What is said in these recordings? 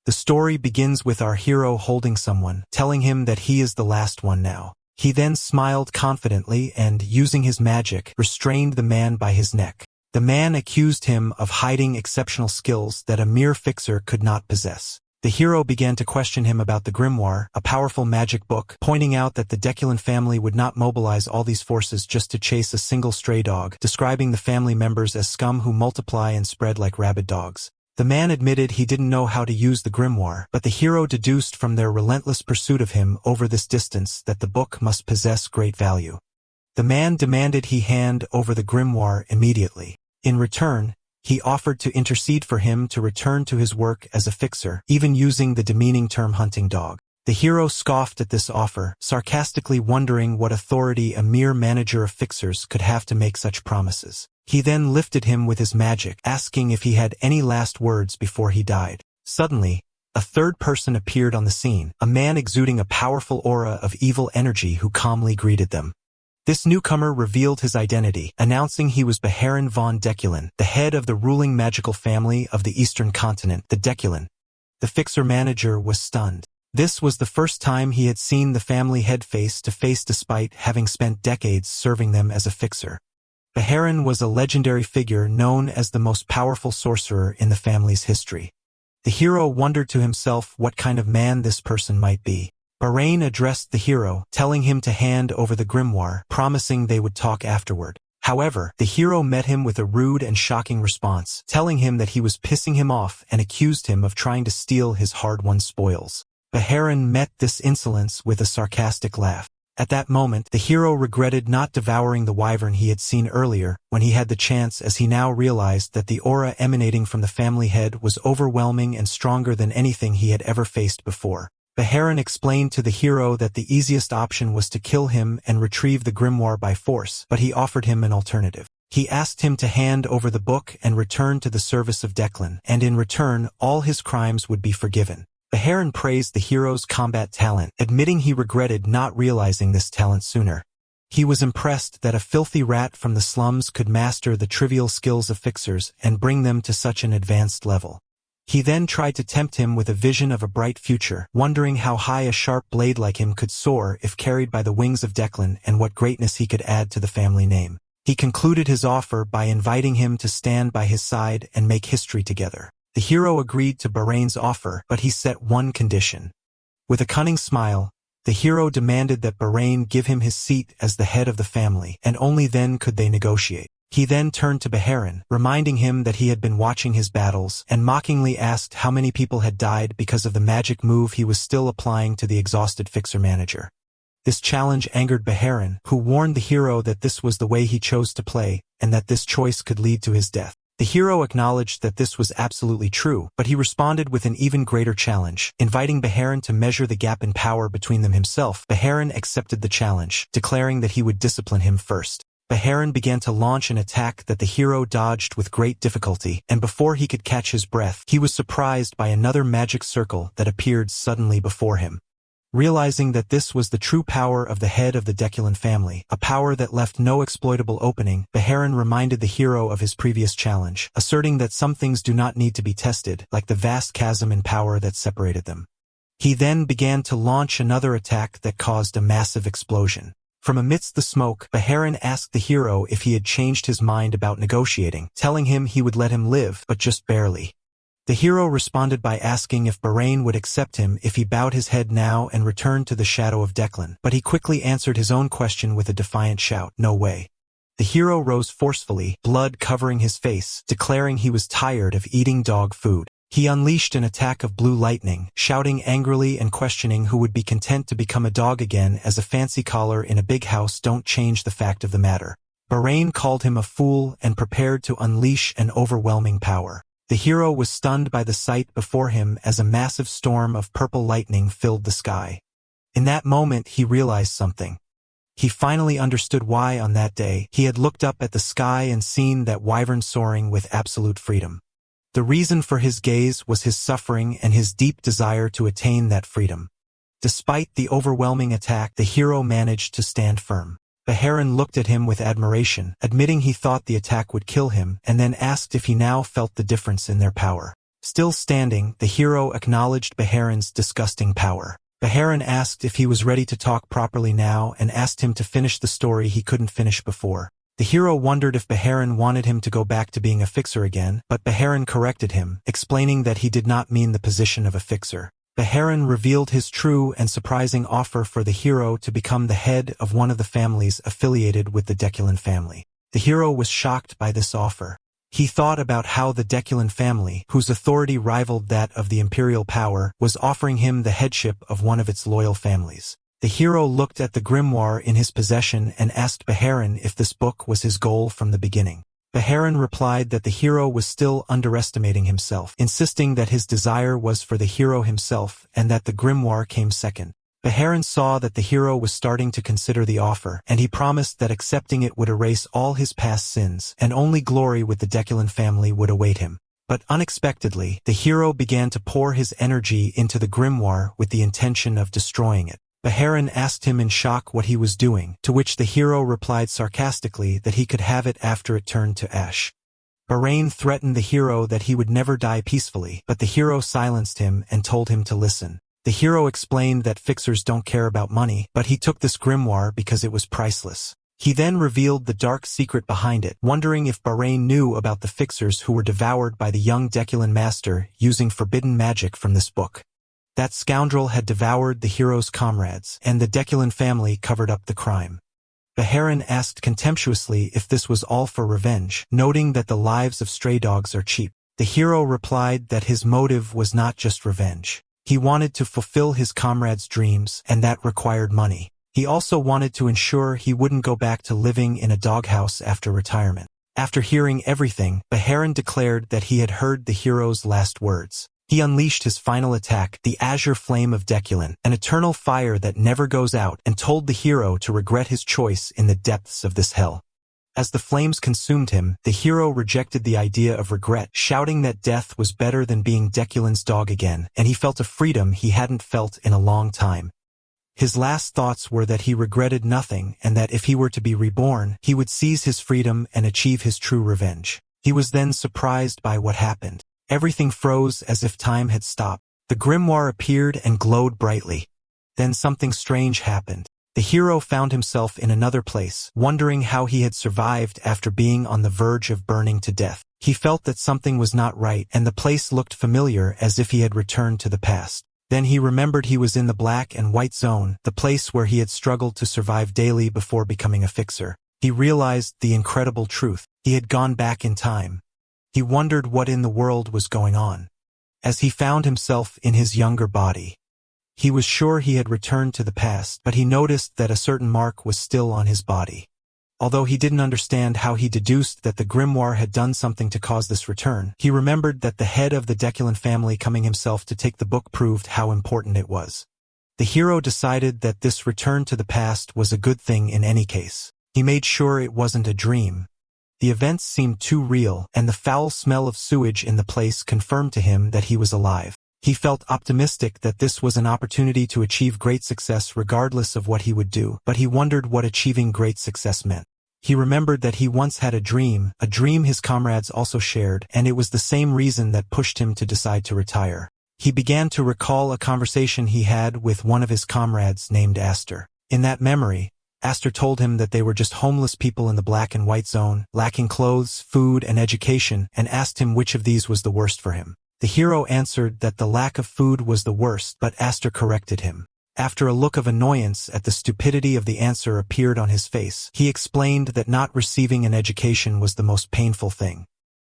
The story begins with our hero holding someone, telling him that he is the last one now. He then smiled confidently and, using his magic, restrained the man by his neck. The man accused him of hiding exceptional skills that a mere fixer could not possess. The hero began to question him about the grimoire, a powerful magic book, pointing out that the Deculan family would not mobilize all these forces just to chase a single stray dog, describing the family members as scum who multiply and spread like rabid dogs. The man admitted he didn't know how to use the grimoire, but the hero deduced from their relentless pursuit of him over this distance that the book must possess great value. The man demanded he hand over the grimoire immediately. In return, he offered to intercede for him to return to his work as a fixer, even using the demeaning term hunting dog. The hero scoffed at this offer, sarcastically wondering what authority a mere manager of fixers could have to make such promises. He then lifted him with his magic, asking if he had any last words before he died. Suddenly, a third person appeared on the scene, a man exuding a powerful aura of evil energy who calmly greeted them. This newcomer revealed his identity, announcing he was Behar von Deculan, the head of the ruling magical family of the eastern continent, the Deculan. The fixer manager was stunned. This was the first time he had seen the family head face to face despite having spent decades serving them as a fixer. Behar was a legendary figure known as the most powerful sorcerer in the family's history. The hero wondered to himself what kind of man this person might be. Behar addressed the hero, telling him to hand over the grimoire, promising they would talk afterward. However, the hero met him with a rude and shocking response, telling him that he was pissing him off and accused him of trying to steal his hard-won spoils. Behar met this insolence with a sarcastic laugh. At that moment, the hero regretted not devouring the wyvern he had seen earlier when he had the chance, as he now realized that the aura emanating from the family head was overwhelming and stronger than anything he had ever faced before. Behar explained to the hero that the easiest option was to kill him and retrieve the grimoire by force, but he offered him an alternative. He asked him to hand over the book and return to the service of Deculan, and in return, all his crimes would be forgiven. Behar praised the hero's combat talent, admitting he regretted not realizing this talent sooner. He was impressed that a filthy rat from the slums could master the trivial skills of fixers and bring them to such an advanced level. He then tried to tempt him with a vision of a bright future, wondering how high a sharp blade like him could soar if carried by the wings of Deculan and what greatness he could add to the family name. He concluded his offer by inviting him to stand by his side and make history together. The hero agreed to Behran's offer, but he set one condition. With a cunning smile, the hero demanded that Behran give him his seat as the head of the family, and only then could they negotiate. He then turned to Behar, reminding him that he had been watching his battles, and mockingly asked how many people had died because of the magic move he was still applying to the exhausted fixer manager. This challenge angered Behar, who warned the hero that this was the way he chose to play, and that this choice could lead to his death. The hero acknowledged that this was absolutely true, but he responded with an even greater challenge, inviting Behar to measure the gap in power between them himself. Behar accepted the challenge, declaring that he would discipline him first. Behar began to launch an attack that the hero dodged with great difficulty, and before he could catch his breath, he was surprised by another magic circle that appeared suddenly before him. Realizing that this was the true power of the head of the Deculan family, a power that left no exploitable opening, Behar reminded the hero of his previous challenge, asserting that some things do not need to be tested, like the vast chasm in power that separated them. He then began to launch another attack that caused a massive explosion. From amidst the smoke, Behar asked the hero if he had changed his mind about negotiating, telling him he would let him live, but just barely. The hero responded by asking if Behar would accept him if he bowed his head now and returned to the shadow of Deculan, but he quickly answered his own question with a defiant shout, "No way." The hero rose forcefully, blood covering his face, declaring he was tired of eating dog food. He unleashed an attack of blue lightning, shouting angrily and questioning who would be content to become a dog again, as a fancy collar in a big house don't change the fact of the matter. Behar called him a fool and prepared to unleash an overwhelming power. The hero was stunned by the sight before him as a massive storm of purple lightning filled the sky. In that moment he realized something. He finally understood why on that day he had looked up at the sky and seen that wyvern soaring with absolute freedom. The reason for his gaze was his suffering and his deep desire to attain that freedom. Despite the overwhelming attack, the hero managed to stand firm. Behar looked at him with admiration, admitting he thought the attack would kill him, and then asked if he now felt the difference in their power. Still standing, the hero acknowledged Beharin's disgusting power. Beharin asked if he was ready to talk properly now and asked him to finish the story he couldn't finish before. The hero wondered if Beharin wanted him to go back to being a fixer again, but Beharin corrected him, explaining that he did not mean the position of a fixer. Beharin revealed his true and surprising offer for the hero to become the head of one of the families affiliated with the Deculan family. The hero was shocked by this offer. He thought about how the Deculan family, whose authority rivaled that of the imperial power, was offering him the headship of one of its loyal families. The hero looked at the grimoire in his possession and asked Beharin if this book was his goal from the beginning. Beharin replied that the hero was still underestimating himself, insisting that his desire was for the hero himself and that the grimoire came second. Beharin saw that the hero was starting to consider the offer, and he promised that accepting it would erase all his past sins, and only glory with the Deculan family would await him. But unexpectedly, the hero began to pour his energy into the grimoire with the intention of destroying it. Beharin asked him in shock what he was doing, to which the hero replied sarcastically that he could have it after it turned to ash. Behar threatened the hero that he would never die peacefully, but the hero silenced him and told him to listen. The hero explained that fixers don't care about money, but he took this grimoire because it was priceless. He then revealed the dark secret behind it, wondering if Behar knew about the fixers who were devoured by the young Deculan master using forbidden magic from this book. That scoundrel had devoured the hero's comrades, and the Deculan family covered up the crime. Beharin asked contemptuously if this was all for revenge, noting that the lives of stray dogs are cheap. The hero replied that his motive was not just revenge. He wanted to fulfill his comrades' dreams, and that required money. He also wanted to ensure he wouldn't go back to living in a doghouse after retirement. After hearing everything, Beharin declared that he had heard the hero's last words. He unleashed his final attack, the Azure Flame of Deculan, an eternal fire that never goes out, and told the hero to regret his choice in the depths of this hell. As the flames consumed him, the hero rejected the idea of regret, shouting that death was better than being Deculan's dog again, and he felt a freedom he hadn't felt in a long time. His last thoughts were that he regretted nothing and that if he were to be reborn, he would seize his freedom and achieve his true revenge. He was then surprised by what happened. Everything froze as if time had stopped. The grimoire appeared and glowed brightly. Then something strange happened. The hero found himself in another place, wondering how he had survived after being on the verge of burning to death. He felt that something was not right, and the place looked familiar as if he had returned to the past. Then he remembered he was in the black and white zone, the place where he had struggled to survive daily before becoming a fixer. He realized the incredible truth. He had gone back in time. He wondered what in the world was going on. As he found himself in his younger body, he was sure he had returned to the past, but he noticed that a certain mark was still on his body. Although he didn't understand how he deduced that the grimoire had done something to cause this return, he remembered that the head of the Deculan family coming himself to take the book proved how important it was. The hero decided that this return to the past was a good thing in any case. He made sure it wasn't a dream. The events seemed too real, and the foul smell of sewage in the place confirmed to him that he was alive. He felt optimistic that this was an opportunity to achieve great success regardless of what he would do, but he wondered what achieving great success meant. He remembered that he once had a dream his comrades also shared, and it was the same reason that pushed him to decide to retire. He began to recall a conversation he had with one of his comrades named Astor. In that memory, Astor told him that they were just homeless people in the black and white zone, lacking clothes, food, and education, and asked him which of these was the worst for him. The hero answered that the lack of food was the worst, but Astor corrected him. After a look of annoyance at the stupidity of the answer appeared on his face, he explained that not receiving an education was the most painful thing.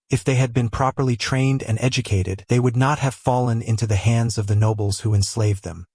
If they had been properly trained and educated, they would not have fallen into the hands of the nobles who enslaved them.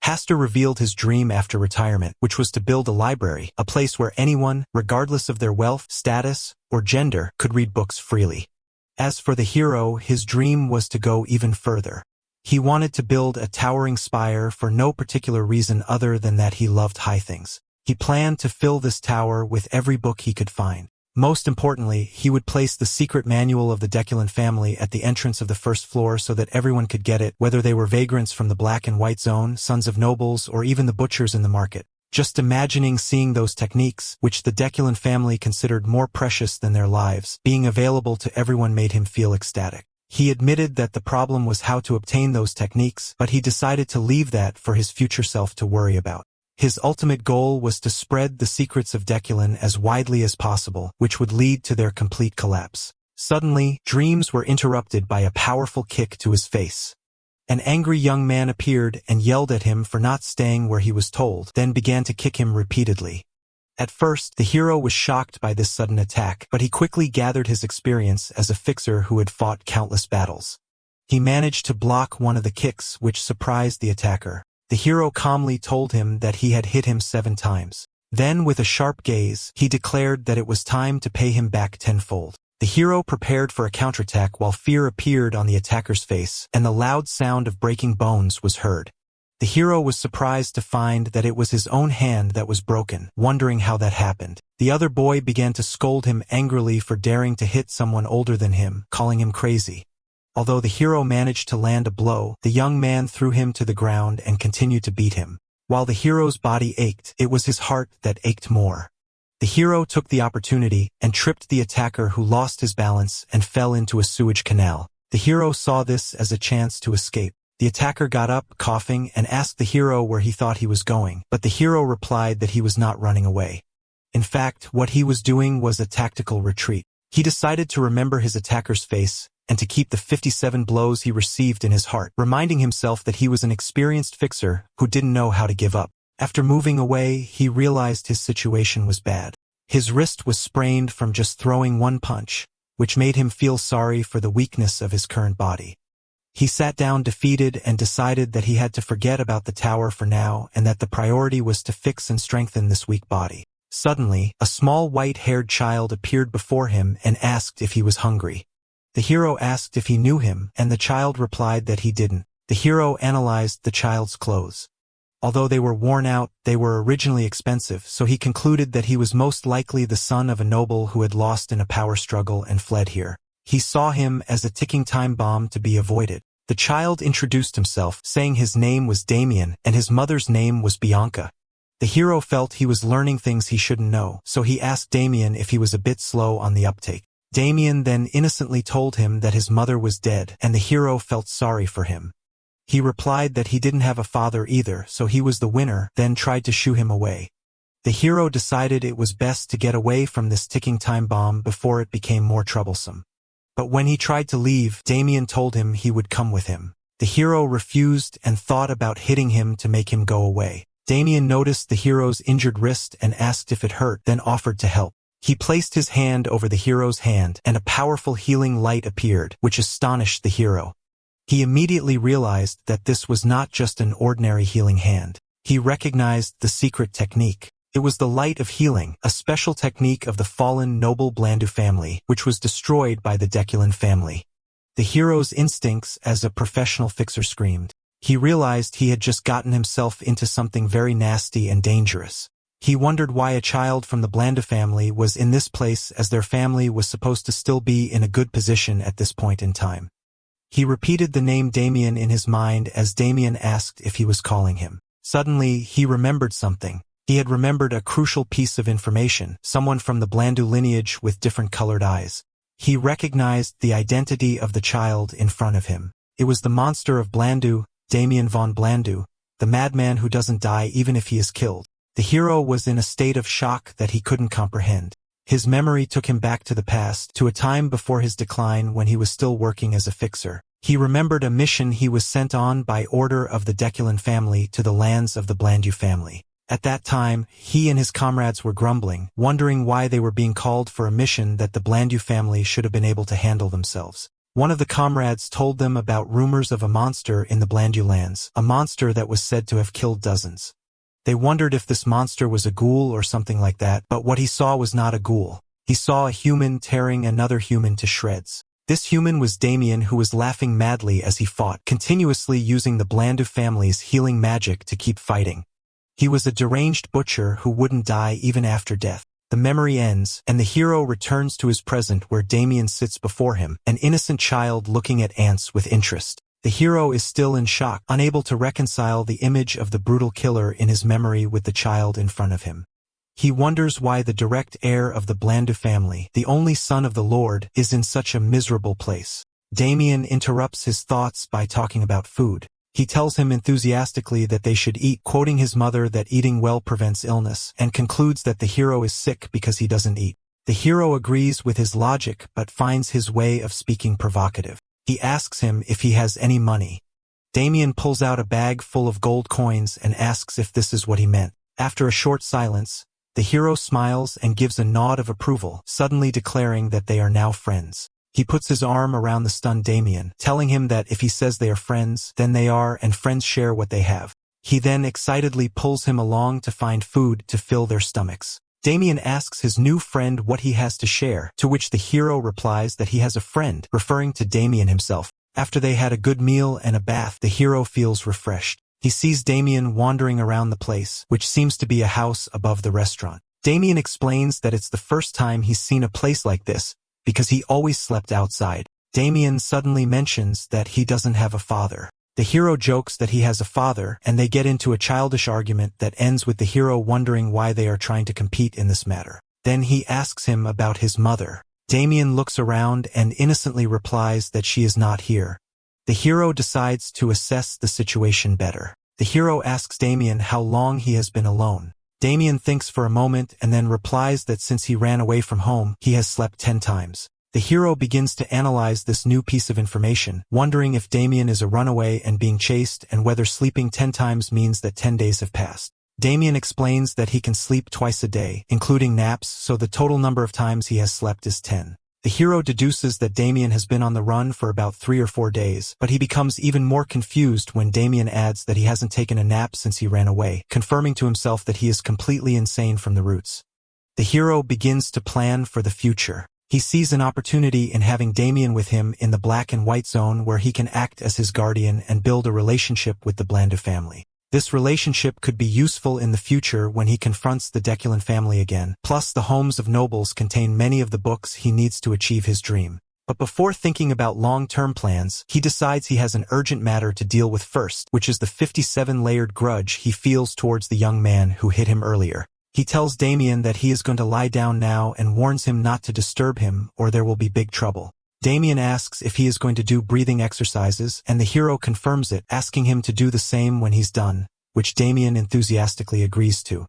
Astor revealed his dream after retirement, which was to build a library, a place where anyone, regardless of their wealth, status, or gender, could read books freely. As for the hero, his dream was to go even further. He wanted to build a towering spire for no particular reason other than that he loved high things. He planned to fill this tower with every book he could find. Most importantly, he would place the secret manual of the Deculan family at the entrance of the first floor so that everyone could get it, whether they were vagrants from the black and white zone, sons of nobles, or even the butchers in the market. Just imagining seeing those techniques, which the Deculan family considered more precious than their lives, being available to everyone made him feel ecstatic. He admitted that the problem was how to obtain those techniques, but he decided to leave that for his future self to worry about. His ultimate goal was to spread the secrets of Deculin as widely as possible, which would lead to their complete collapse. Suddenly, dreams were interrupted by a powerful kick to his face. An angry young man appeared and yelled at him for not staying where he was told, then began to kick him repeatedly. At first, the hero was shocked by this sudden attack, but he quickly gathered his experience as a fixer who had fought countless battles. He managed to block one of the kicks, which surprised the attacker. The hero calmly told him that he had hit him 7 times. Then, with a sharp gaze, he declared that it was time to pay him back tenfold. The hero prepared for a counterattack while fear appeared on the attacker's face, and the loud sound of breaking bones was heard. The hero was surprised to find that it was his own hand that was broken, wondering how that happened. The other boy began to scold him angrily for daring to hit someone older than him, calling him crazy. Although the hero managed to land a blow, the young man threw him to the ground and continued to beat him. While the hero's body ached, it was his heart that ached more. The hero took the opportunity and tripped the attacker, who lost his balance and fell into a sewage canal. The hero saw this as a chance to escape. The attacker got up, coughing, and asked the hero where he thought he was going, but the hero replied that he was not running away. In fact, what he was doing was a tactical retreat. He decided to remember his attacker's face and to keep the 57 blows he received in his heart, reminding himself that he was an experienced fixer who didn't know how to give up. After moving away, he realized his situation was bad. His wrist was sprained from just throwing one punch, which made him feel sorry for the weakness of his current body. He sat down defeated and decided that he had to forget about the tower for now and that the priority was to fix and strengthen this weak body. Suddenly, a small white-haired child appeared before him and asked if he was hungry. The hero asked if he knew him, and the child replied that he didn't. The hero analyzed the child's clothes. Although they were worn out, they were originally expensive, so he concluded that he was most likely the son of a noble who had lost in a power struggle and fled here. He saw him as a ticking time bomb to be avoided. The child introduced himself, saying his name was Damien and his mother's name was Bianca. The hero felt he was learning things he shouldn't know, so he asked Damien if he was a bit slow on the uptake. Damien then innocently told him that his mother was dead, and the hero felt sorry for him. He replied that he didn't have a father either, so he was the winner, then tried to shoo him away. The hero decided it was best to get away from this ticking time bomb before it became more troublesome. But when he tried to leave, Damien told him he would come with him. The hero refused and thought about hitting him to make him go away. Damien noticed the hero's injured wrist and asked if it hurt, then offered to help. He placed his hand over the hero's hand, and a powerful healing light appeared, which astonished the hero. He immediately realized that this was not just an ordinary healing hand. He recognized the secret technique. It was the Light of Healing, a special technique of the fallen noble Blandu family, which was destroyed by the Deculin family. The hero's instincts as a professional fixer screamed. He realized he had just gotten himself into something very nasty and dangerous. He wondered why a child from the Blandu family was in this place, as their family was supposed to still be in a good position at this point in time. He repeated the name Damien in his mind as Damien asked if he was calling him. Suddenly, he remembered something. He had remembered a crucial piece of information, someone from the Blandu lineage with different colored eyes. He recognized the identity of the child in front of him. It was the monster of Blandu, Damien von Blandu, the madman who doesn't die even if he is killed. The hero was in a state of shock that he couldn't comprehend. His memory took him back to the past, to a time before his decline when he was still working as a fixer. He remembered a mission he was sent on by order of the Deculin family to the lands of the Blandu family. At that time, he and his comrades were grumbling, wondering why they were being called for a mission that the Blandu family should have been able to handle themselves. One of the comrades told them about rumors of a monster in the Blandu lands, a monster that was said to have killed dozens. They wondered if this monster was a ghoul or something like that, but what he saw was not a ghoul. He saw a human tearing another human to shreds. This human was Damien, who was laughing madly as he fought, continuously using the Blandu family's healing magic to keep fighting. He was a deranged butcher who wouldn't die even after death. The memory ends, and the hero returns to his present where Damien sits before him, an innocent child looking at ants with interest. The hero is still in shock, unable to reconcile the image of the brutal killer in his memory with the child in front of him. He wonders why the direct heir of the Blandu family, the only son of the Lord, is in such a miserable place. Damien interrupts his thoughts by talking about food. He tells him enthusiastically that they should eat, quoting his mother that eating well prevents illness, and concludes that the hero is sick because he doesn't eat. The hero agrees with his logic but finds his way of speaking provocative. He asks him if he has any money. Damien pulls out a bag full of gold coins and asks if this is what he meant. After a short silence, the hero smiles and gives a nod of approval, suddenly declaring that they are now friends. He puts his arm around the stunned Damien, telling him that if he says they are friends, then they are, and friends share what they have. He then excitedly pulls him along to find food to fill their stomachs. Damien asks his new friend what he has to share, to which the hero replies that he has a friend, referring to Damien himself. After they had a good meal and a bath, the hero feels refreshed. He sees Damien wandering around the place, which seems to be a house above the restaurant. Damien explains that it's the first time he's seen a place like this, because he always slept outside. Damien suddenly mentions that he doesn't have a father. The hero jokes that he has a father, and they get into a childish argument that ends with the hero wondering why they are trying to compete in this matter. Then he asks him about his mother. Damien looks around and innocently replies that she is not here. The hero decides to assess the situation better. The hero asks Damien how long he has been alone. Damien thinks for a moment and then replies that since he ran away from home, he has slept 10 times. The hero begins to analyze this new piece of information, wondering if Damien is a runaway and being chased and whether sleeping 10 times means that 10 days have passed. Damien explains that he can sleep twice a day, including naps, so the total number of times he has slept is 10. The hero deduces that Damien has been on the run for about 3 or 4 days, but he becomes even more confused when Damien adds that he hasn't taken a nap since he ran away, confirming to himself that he is completely insane from the roots. The hero begins to plan for the future. He sees an opportunity in having Damien with him in the black and white zone where he can act as his guardian and build a relationship with the Blandu family. This relationship could be useful in the future when he confronts the Deculan family again. Plus, the homes of nobles contain many of the books he needs to achieve his dream. But before thinking about long-term plans, he decides he has an urgent matter to deal with first, which is the 57-layered grudge he feels towards the young man who hit him earlier. He tells Damien that he is going to lie down now and warns him not to disturb him or there will be big trouble. Damien asks if he is going to do breathing exercises, and the hero confirms it, asking him to do the same when he's done, which Damien enthusiastically agrees to.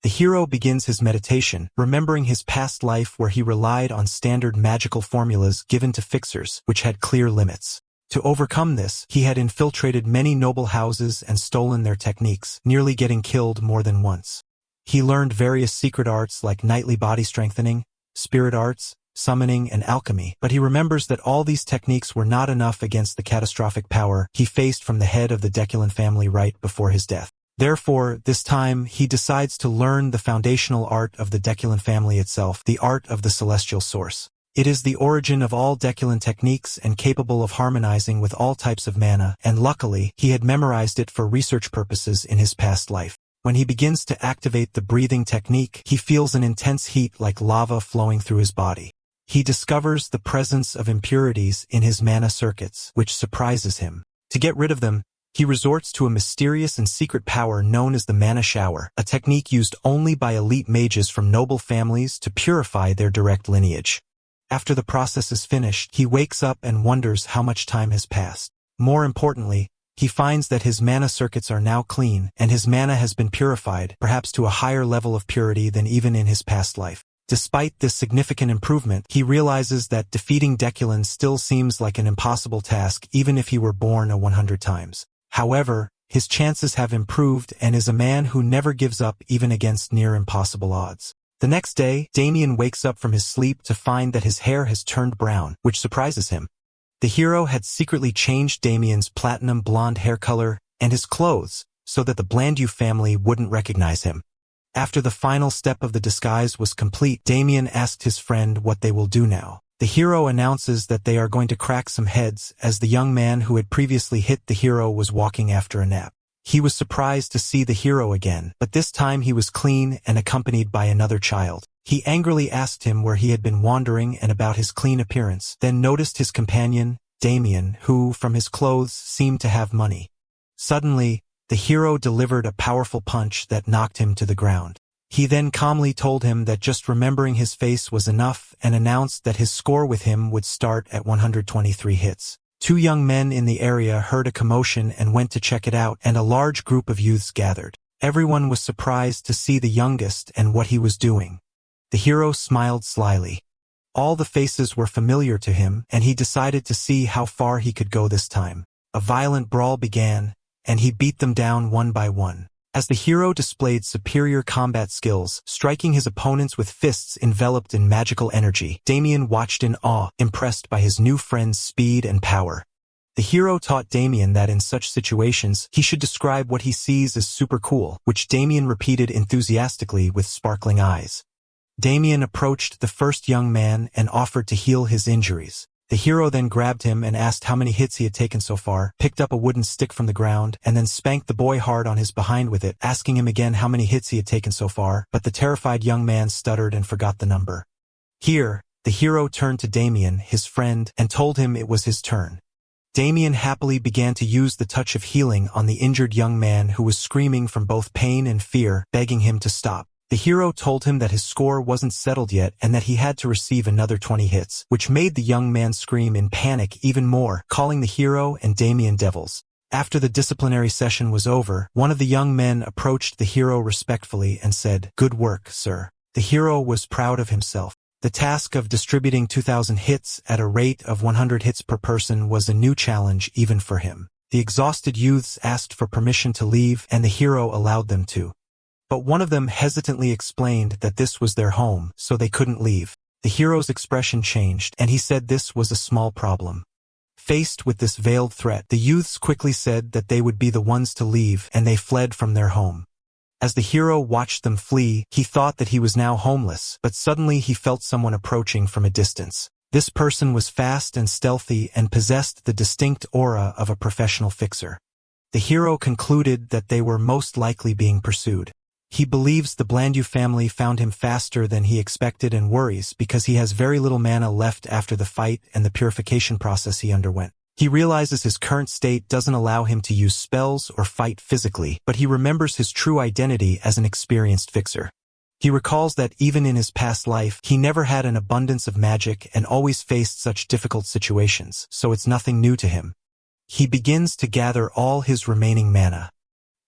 The hero begins his meditation, remembering his past life where he relied on standard magical formulas given to fixers, which had clear limits. To overcome this, he had infiltrated many noble houses and stolen their techniques, nearly getting killed more than once. He learned various secret arts like knightly body strengthening, spirit arts, summoning, and alchemy, but he remembers that all these techniques were not enough against the catastrophic power he faced from the head of the Deculan family right before his death. Therefore, this time, he decides to learn the foundational art of the Deculan family itself, the art of the celestial source. It is the origin of all Deculan techniques and capable of harmonizing with all types of mana, and luckily, he had memorized it for research purposes in his past life. When he begins to activate the breathing technique, he feels an intense heat like lava flowing through his body. He discovers the presence of impurities in his mana circuits, which surprises him. To get rid of them, he resorts to a mysterious and secret power known as the mana shower, a technique used only by elite mages from noble families to purify their direct lineage. After the process is finished, he wakes up and wonders how much time has passed. More importantly, he finds that his mana circuits are now clean, and his mana has been purified, perhaps to a higher level of purity than even in his past life. Despite this significant improvement, he realizes that defeating Deculan still seems like an impossible task even if he were born 100 times. However, his chances have improved and is a man who never gives up even against near impossible odds. The next day, Damien wakes up from his sleep to find that his hair has turned brown, which surprises him. The hero had secretly changed Damien's platinum blonde hair color and his clothes so that the Blandu family wouldn't recognize him. After the final step of the disguise was complete, Damien asked his friend what they will do now. The hero announces that they are going to crack some heads as the young man who had previously hit the hero was walking after a nap. He was surprised to see the hero again, but this time he was clean and accompanied by another child. He angrily asked him where he had been wandering and about his clean appearance, then noticed his companion, Damien, who, from his clothes, seemed to have money. Suddenly, the hero delivered a powerful punch that knocked him to the ground. He then calmly told him that just remembering his face was enough and announced that his score with him would start at 123 hits. Two young men in the area heard a commotion and went to check it out, and a large group of youths gathered. Everyone was surprised to see the youngest and what he was doing. The hero smiled slyly. All the faces were familiar to him, and he decided to see how far he could go this time. A violent brawl began, and he beat them down one by one. As the hero displayed superior combat skills, striking his opponents with fists enveloped in magical energy, Damien watched in awe, impressed by his new friend's speed and power. The hero taught Damien that in such situations, he should describe what he sees as super cool, which Damien repeated enthusiastically with sparkling eyes. Damien approached the first young man and offered to heal his injuries. The hero then grabbed him and asked how many hits he had taken so far, picked up a wooden stick from the ground, and then spanked the boy hard on his behind with it, asking him again how many hits he had taken so far, but the terrified young man stuttered and forgot the number. Here, the hero turned to Damien, his friend, and told him it was his turn. Damien happily began to use the touch of healing on the injured young man who was screaming from both pain and fear, begging him to stop. The hero told him that his score wasn't settled yet and that he had to receive another 20 hits, which made the young man scream in panic even more, calling the hero and Damien devils. After the disciplinary session was over, one of the young men approached the hero respectfully and said, "Good work, sir." The hero was proud of himself. The task of distributing 2,000 hits at a rate of 100 hits per person was a new challenge even for him. The exhausted youths asked for permission to leave, and the hero allowed them to. But one of them hesitantly explained that this was their home, so they couldn't leave. The hero's expression changed, and he said this was a small problem. Faced with this veiled threat, the youths quickly said that they would be the ones to leave, and they fled from their home. As the hero watched them flee, he thought that he was now homeless, but suddenly he felt someone approaching from a distance. This person was fast and stealthy and possessed the distinct aura of a professional fixer. The hero concluded that they were most likely being pursued. He believes the Blandu family found him faster than he expected and worries because he has very little mana left after the fight and the purification process he underwent. He realizes his current state doesn't allow him to use spells or fight physically, but he remembers his true identity as an experienced fixer. He recalls that even in his past life, he never had an abundance of magic and always faced such difficult situations, so it's nothing new to him. He begins to gather all his remaining mana.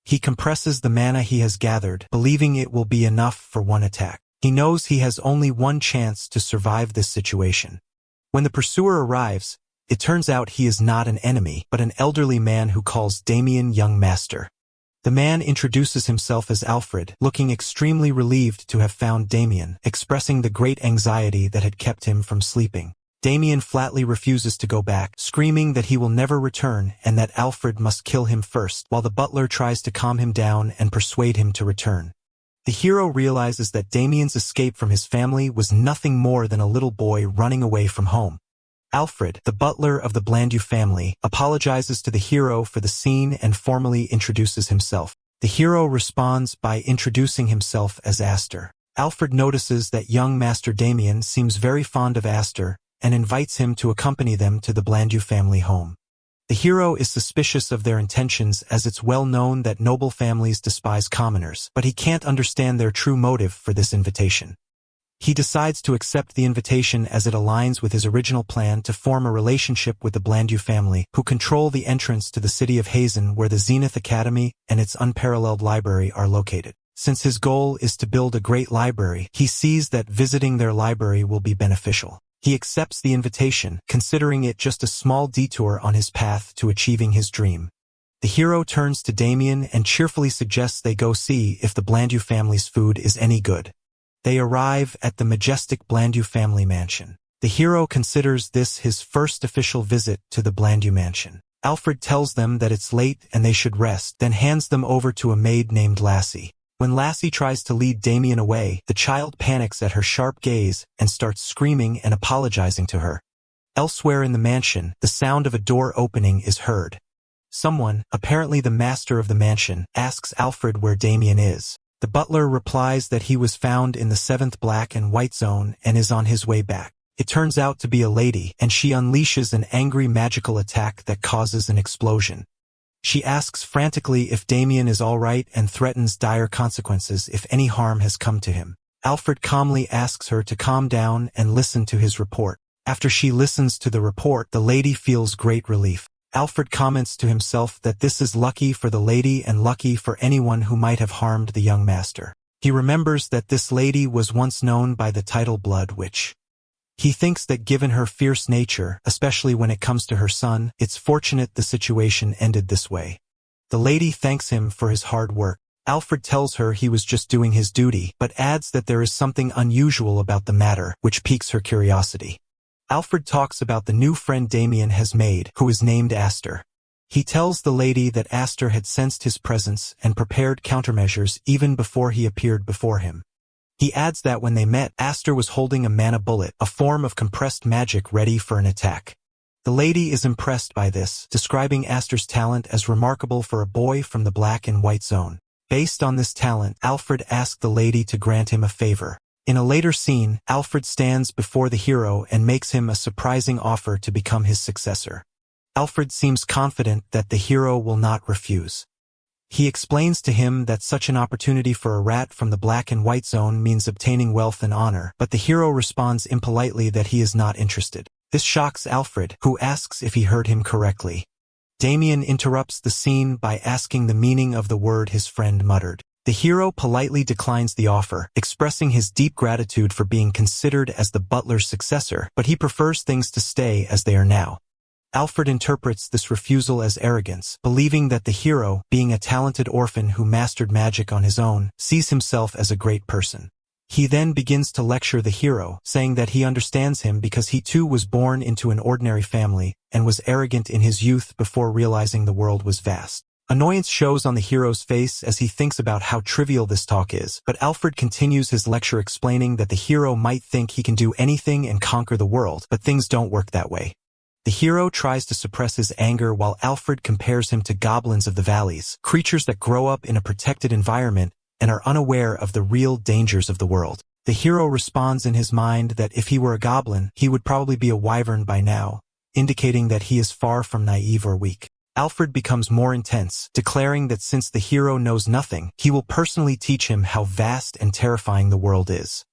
He compresses the mana he has gathered, believing it will be enough for one attack. He knows he has only one chance to survive this situation. When the pursuer arrives, it turns out he is not an enemy, but an elderly man who calls Damien young master. The man introduces himself as Alfred, looking extremely relieved to have found Damien, expressing the great anxiety that had kept him from sleeping. Damien flatly refuses to go back, screaming that he will never return and that Alfred must kill him first, while the butler tries to calm him down and persuade him to return. The hero realizes that Damien's escape from his family was nothing more than a little boy running away from home. Alfred, the butler of the Blandu family, apologizes to the hero for the scene and formally introduces himself. The hero responds by introducing himself as Aster. Alfred notices that young Master Damien seems very fond of Aster, and invites him to accompany them to the Blandu family home. The hero is suspicious of their intentions as it's well known that noble families despise commoners, but he can't understand their true motive for this invitation. He decides to accept the invitation as it aligns with his original plan to form a relationship with the Blandu family, who control the entrance to the city of Hazen where the Zenith Academy and its unparalleled library are located. Since his goal is to build a great library, he sees that visiting their library will be beneficial. He accepts the invitation, considering it just a small detour on his path to achieving his dream. The hero turns to Damien and cheerfully suggests they go see if the Blandu family's food is any good. They arrive at the majestic Blandu family mansion. The hero considers this his first official visit to the Blandu mansion. Alfred tells them that it's late and they should rest, then hands them over to a maid named Lassie. When Lassie tries to lead Damien away, the child panics at her sharp gaze and starts screaming and apologizing to her. Elsewhere in the mansion, the sound of a door opening is heard. Someone, apparently the master of the mansion, asks Alfred where Damien is. The butler replies that he was found in the 7th black and white zone and is on his way back. It turns out to be a lady, and she unleashes an angry magical attack that causes an explosion. She asks frantically if Damien is all right and threatens dire consequences if any harm has come to him. Alfred calmly asks her to calm down and listen to his report. After she listens to the report, the lady feels great relief. Alfred comments to himself that this is lucky for the lady and lucky for anyone who might have harmed the young master. He remembers that this lady was once known by the title Blood Witch. He thinks that given her fierce nature, especially when it comes to her son, it's fortunate the situation ended this way. The lady thanks him for his hard work. Alfred tells her he was just doing his duty, but adds that there is something unusual about the matter, which piques her curiosity. Alfred talks about the new friend Damien has made, who is named Aster. He tells the lady that Aster had sensed his presence and prepared countermeasures even before he appeared before him. He adds that when they met, Aster was holding a mana bullet, a form of compressed magic ready for an attack. The lady is impressed by this, describing Aster's talent as remarkable for a boy from the Black and White Zone. Based on this talent, Alfred asked the lady to grant him a favor. In a later scene, Alfred stands before the hero and makes him a surprising offer to become his successor. Alfred seems confident that the hero will not refuse. He explains to him that such an opportunity for a rat from the Black and White Zone means obtaining wealth and honor, but the hero responds impolitely that he is not interested. This shocks Alfred, who asks if he heard him correctly. Damien interrupts the scene by asking the meaning of the word his friend muttered. The hero politely declines the offer, expressing his deep gratitude for being considered as the butler's successor, but he prefers things to stay as they are now. Alfred interprets this refusal as arrogance, believing that the hero, being a talented orphan who mastered magic on his own, sees himself as a great person. He then begins to lecture the hero, saying that he understands him because he too was born into an ordinary family and was arrogant in his youth before realizing the world was vast. Annoyance shows on the hero's face as he thinks about how trivial this talk is, but Alfred continues his lecture explaining that the hero might think he can do anything and conquer the world, but things don't work that way. The hero tries to suppress his anger while Alfred compares him to goblins of the valleys, creatures that grow up in a protected environment and are unaware of the real dangers of the world. The hero responds in his mind that if he were a goblin, he would probably be a wyvern by now, indicating that he is far from naive or weak. Alfred becomes more intense, declaring that since the hero knows nothing, he will personally teach him how vast and terrifying the world is.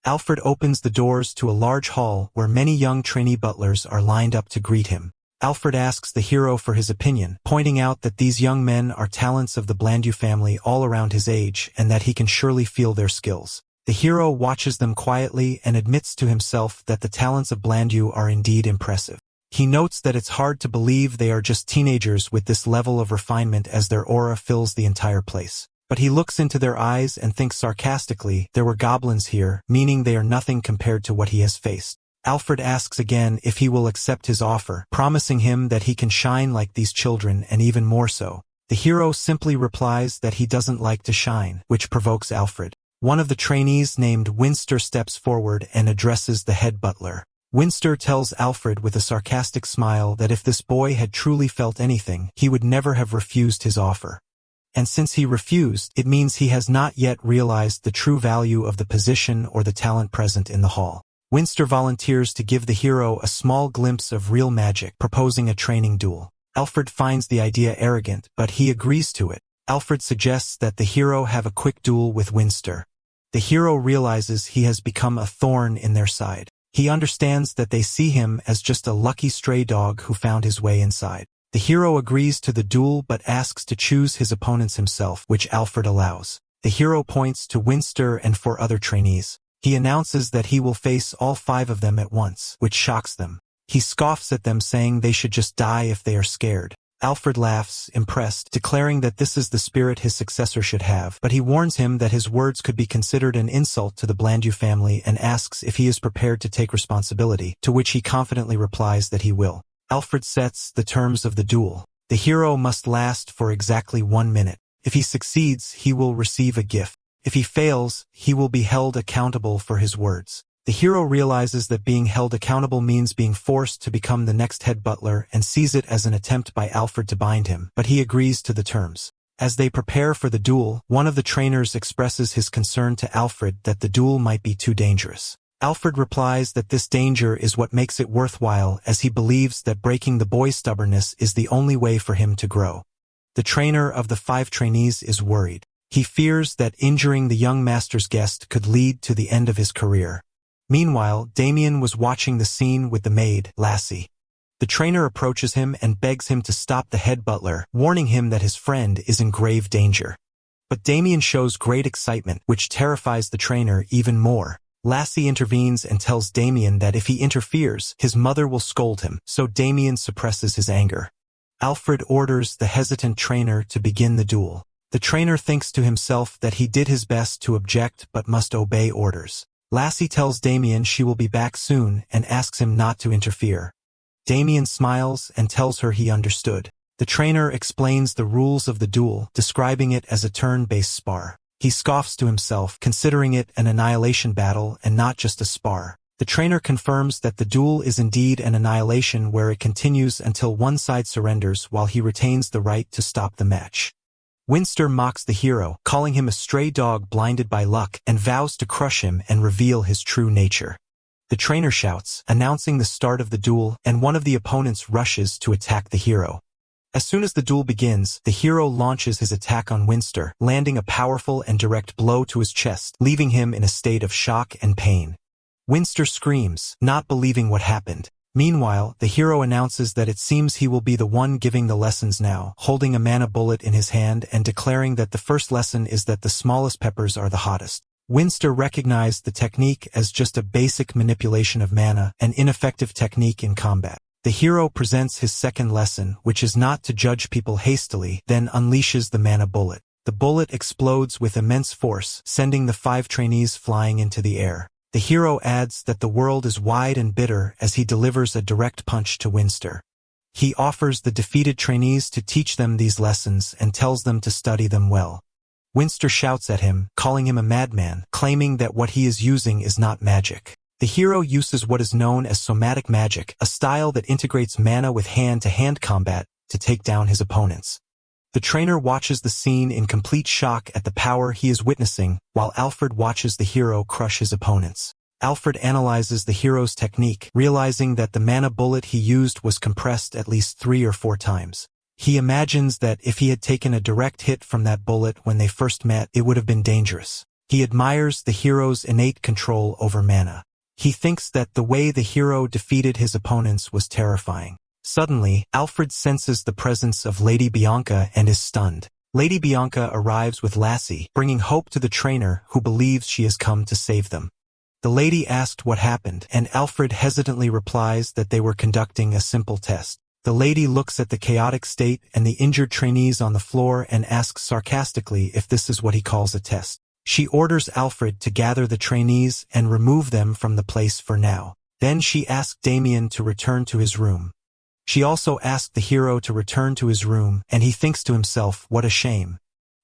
Alfred opens the doors to a large hall where many young trainee butlers are lined up to greet him. Alfred asks the hero for his opinion, pointing out that these young men are talents of the Blandu family all around his age and that he can surely feel their skills. The hero watches them quietly and admits to himself that the talents of Blandu are indeed impressive. He notes that it's hard to believe they are just teenagers with this level of refinement as their aura fills the entire place. But he looks into their eyes and thinks sarcastically, there were goblins here, meaning they are nothing compared to what he has faced. Alfred asks again if he will accept his offer, promising him that he can shine like these children and even more so. The hero simply replies that he doesn't like to shine, which provokes Alfred. One of the trainees named Winster steps forward and addresses the head butler. Winster tells Alfred with a sarcastic smile that if this boy had truly felt anything, he would never have refused his offer. And since he refused, it means he has not yet realized the true value of the position or the talent present in the hall. Winster volunteers to give the hero a small glimpse of real magic, proposing a training duel. Alfred finds the idea arrogant, but he agrees to it. Alfred suggests that the hero have a quick duel with Winster. The hero realizes he has become a thorn in their side. He understands that they see him as just a lucky stray dog who found his way inside. The hero agrees to the duel but asks to choose his opponents himself, which Alfred allows. The hero points to Winster and 4 other trainees. He announces that he will face all 5 of them at once, which shocks them. He scoffs at them, saying they should just die if they are scared. Alfred laughs, impressed, declaring that this is the spirit his successor should have, but he warns him that his words could be considered an insult to the Blandu family and asks if he is prepared to take responsibility, to which he confidently replies that he will. Alfred sets the terms of the duel. The hero must last for exactly 1 minute. If he succeeds, he will receive a gift. If he fails, he will be held accountable for his words. The hero realizes that being held accountable means being forced to become the next head butler and sees it as an attempt by Alfred to bind him, but he agrees to the terms. As they prepare for the duel, one of the trainers expresses his concern to Alfred that the duel might be too dangerous. Alfred replies that this danger is what makes it worthwhile, as he believes that breaking the boy's stubbornness is the only way for him to grow. The trainer of the 5 trainees is worried. He fears that injuring the young master's guest could lead to the end of his career. Meanwhile, Damien was watching the scene with the maid, Lassie. The trainer approaches him and begs him to stop the head butler, warning him that his friend is in grave danger. But Damien shows great excitement, which terrifies the trainer even more. Lassie intervenes and tells Damien that if he interferes, his mother will scold him, so Damien suppresses his anger. Alfred orders the hesitant trainer to begin the duel. The trainer thinks to himself that he did his best to object but must obey orders. Lassie tells Damien she will be back soon and asks him not to interfere. Damien smiles and tells her he understood. The trainer explains the rules of the duel, describing it as a turn-based spar. He scoffs to himself, considering it an annihilation battle and not just a spar. The trainer confirms that the duel is indeed an annihilation where it continues until one side surrenders while he retains the right to stop the match. Winster mocks the hero, calling him a stray dog blinded by luck, and vows to crush him and reveal his true nature. The trainer shouts, announcing the start of the duel, and one of the opponents rushes to attack the hero. As soon as the duel begins, the hero launches his attack on Winster, landing a powerful and direct blow to his chest, leaving him in a state of shock and pain. Winster screams, not believing what happened. Meanwhile, the hero announces that it seems he will be the one giving the lessons now, holding a mana bullet in his hand and declaring that the first lesson is that the smallest peppers are the hottest. Winster recognized the technique as just a basic manipulation of mana, an ineffective technique in combat. The hero presents his second lesson, which is not to judge people hastily, then unleashes the mana bullet. The bullet explodes with immense force, sending the 5 trainees flying into the air. The hero adds that the world is wide and bitter as he delivers a direct punch to Winster. He offers the defeated trainees to teach them these lessons and tells them to study them well. Winster shouts at him, calling him a madman, claiming that what he is using is not magic. The hero uses what is known as somatic magic, a style that integrates mana with hand-to-hand combat to take down his opponents. The trainer watches the scene in complete shock at the power he is witnessing, while Alfred watches the hero crush his opponents. Alfred analyzes the hero's technique, realizing that the mana bullet he used was compressed at least 3 or 4 times. He imagines that if he had taken a direct hit from that bullet when they first met, it would have been dangerous. He admires the hero's innate control over mana. He thinks that the way the hero defeated his opponents was terrifying. Suddenly, Alfred senses the presence of Lady Bianca and is stunned. Lady Bianca arrives with Lassie, bringing hope to the trainer who believes she has come to save them. The lady asked what happened, and Alfred hesitantly replies that they were conducting a simple test. The lady looks at the chaotic state and the injured trainees on the floor and asks sarcastically if this is what he calls a test. She orders Alfred to gather the trainees and remove them from the place for now. Then she asked Damien to return to his room. She also asked the hero to return to his room, and he thinks to himself, what a shame.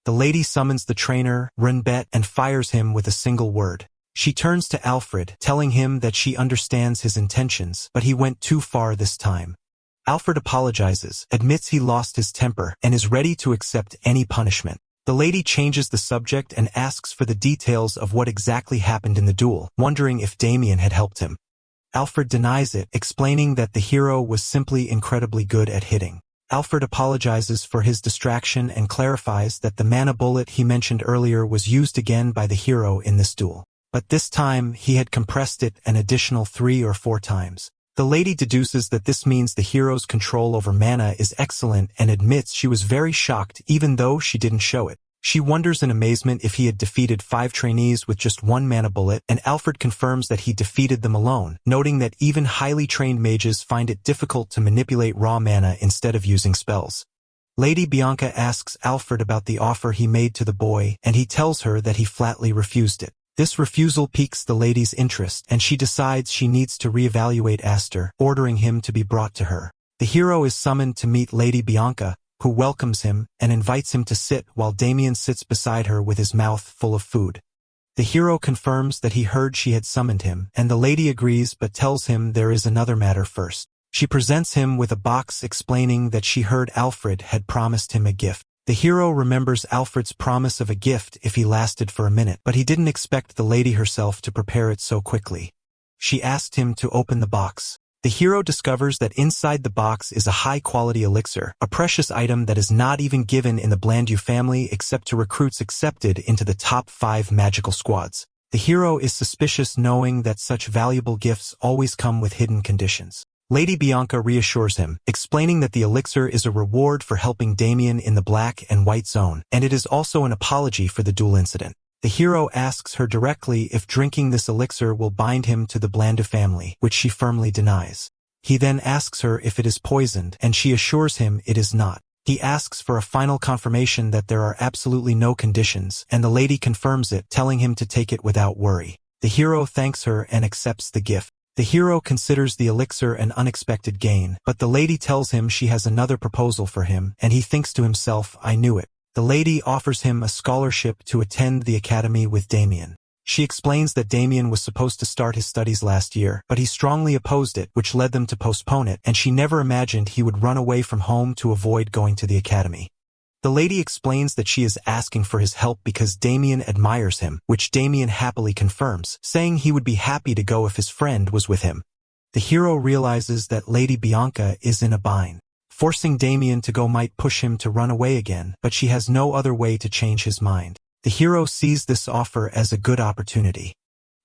The lady summons the trainer, Renbet, and fires him with a single word. She turns to Alfred, telling him that she understands his intentions, but he went too far this time. Alfred apologizes, admits he lost his temper, and is ready to accept any punishment. The lady changes the subject and asks for the details of what exactly happened in the duel, wondering if Damien had helped him. Alfred denies it, explaining that the hero was simply incredibly good at hitting. Alfred apologizes for his distraction and clarifies that the mana bullet he mentioned earlier was used again by the hero in this duel. But this time, he had compressed it an additional 3 or 4 times. The lady deduces that this means the hero's control over mana is excellent and admits she was very shocked even though she didn't show it. She wonders in amazement if he had defeated 5 trainees with just 1 mana bullet, and Alfred confirms that he defeated them alone, noting that even highly trained mages find it difficult to manipulate raw mana instead of using spells. Lady Bianca asks Alfred about the offer he made to the boy, and he tells her that he flatly refused it. This refusal piques the lady's interest, and she decides she needs to reevaluate Aster, ordering him to be brought to her. The hero is summoned to meet Lady Bianca, who welcomes him and invites him to sit while Damien sits beside her with his mouth full of food. The hero confirms that he heard she had summoned him, and the lady agrees but tells him there is another matter first. She presents him with a box explaining that she heard Alfred had promised him a gift. The hero remembers Alfred's promise of a gift if he lasted for a minute, but he didn't expect the lady herself to prepare it so quickly. She asked him to open the box. The hero discovers that inside the box is a high-quality elixir, a precious item that is not even given in the Blandu family except to recruits accepted into the top 5 magical squads. The hero is suspicious knowing that such valuable gifts always come with hidden conditions. Lady Bianca reassures him, explaining that the elixir is a reward for helping Damien in the black and white zone, and it is also an apology for the duel incident. The hero asks her directly if drinking this elixir will bind him to the Blandu family, which she firmly denies. He then asks her if it is poisoned, and she assures him it is not. He asks for a final confirmation that there are absolutely no conditions, and the lady confirms it, telling him to take it without worry. The hero thanks her and accepts the gift. The hero considers the elixir an unexpected gain, but the lady tells him she has another proposal for him, and he thinks to himself, I knew it. The lady offers him a scholarship to attend the academy with Damien. She explains that Damien was supposed to start his studies last year, but he strongly opposed it, which led them to postpone it, and she never imagined he would run away from home to avoid going to the academy. The lady explains that she is asking for his help because Damien admires him, which Damien happily confirms, saying he would be happy to go if his friend was with him. The hero realizes that Lady Bianca is in a bind. Forcing Damien to go might push him to run away again, but she has no other way to change his mind. The hero sees this offer as a good opportunity.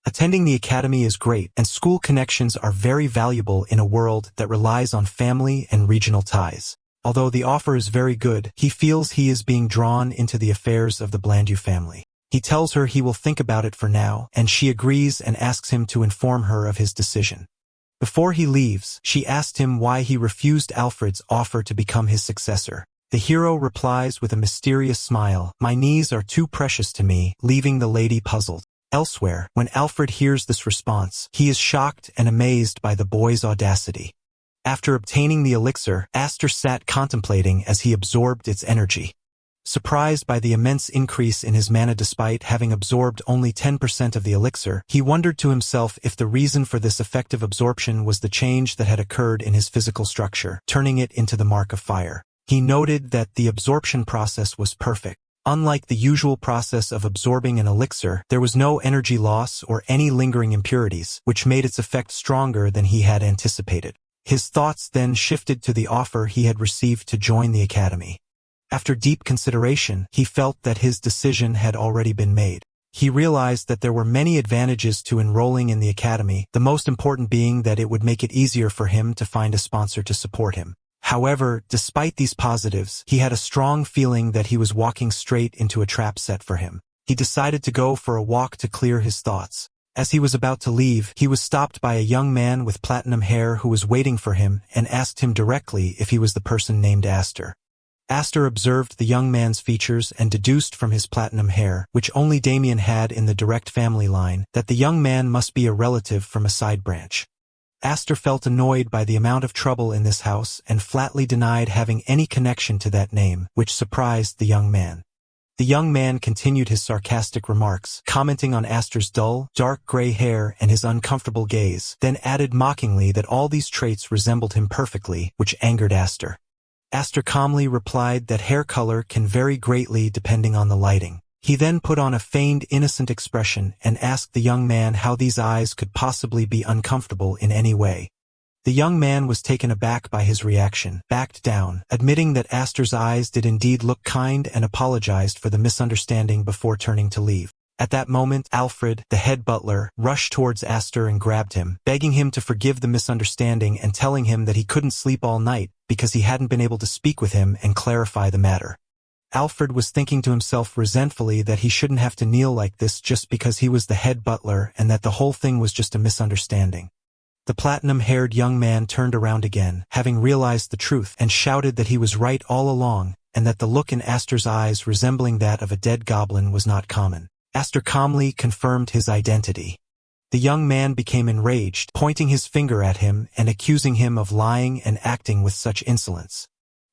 Attending the academy is great, and school connections are very valuable in a world that relies on family and regional ties. Although the offer is very good, he feels he is being drawn into the affairs of the Blandu family. He tells her he will think about it for now, and she agrees and asks him to inform her of his decision. Before he leaves, she asked him why he refused Alfred's offer to become his successor. The hero replies with a mysterious smile, my knees are too precious to me, leaving the lady puzzled. Elsewhere, when Alfred hears this response, he is shocked and amazed by the boy's audacity. After obtaining the elixir, Aster sat contemplating as he absorbed its energy. Surprised by the immense increase in his mana despite having absorbed only 10% of the elixir, he wondered to himself if the reason for this effective absorption was the change that had occurred in his physical structure, turning it into the mark of fire. He noted that the absorption process was perfect. Unlike the usual process of absorbing an elixir, there was no energy loss or any lingering impurities, which made its effect stronger than he had anticipated. His thoughts then shifted to the offer he had received to join the academy. After deep consideration, he felt that his decision had already been made. He realized that there were many advantages to enrolling in the academy, the most important being that it would make it easier for him to find a sponsor to support him. However, despite these positives, he had a strong feeling that he was walking straight into a trap set for him. He decided to go for a walk to clear his thoughts. As he was about to leave, he was stopped by a young man with platinum hair who was waiting for him and asked him directly if he was the person named Aster. Aster observed the young man's features and deduced from his platinum hair, which only Damien had in the direct family line, that the young man must be a relative from a side branch. Aster felt annoyed by the amount of trouble in this house and flatly denied having any connection to that name, which surprised the young man. The young man continued his sarcastic remarks, commenting on Aster's dull, dark gray hair and his uncomfortable gaze, then added mockingly that all these traits resembled him perfectly, which angered Aster. Aster calmly replied that hair color can vary greatly depending on the lighting. He then put on a feigned innocent expression and asked the young man how these eyes could possibly be uncomfortable in any way. The young man was taken aback by his reaction, backed down, admitting that Aster's eyes did indeed look kind and apologized for the misunderstanding before turning to leave. At that moment, Alfred, the head butler, rushed towards Aster and grabbed him, begging him to forgive the misunderstanding and telling him that he couldn't sleep all night because he hadn't been able to speak with him and clarify the matter. Alfred was thinking to himself resentfully that he shouldn't have to kneel like this just because he was the head butler and that the whole thing was just a misunderstanding. The platinum-haired young man turned around again, having realized the truth, and shouted that he was right all along and that the look in Aster's eyes resembling that of a dead goblin was not common. Aster calmly confirmed his identity. The young man became enraged, pointing his finger at him and accusing him of lying and acting with such insolence.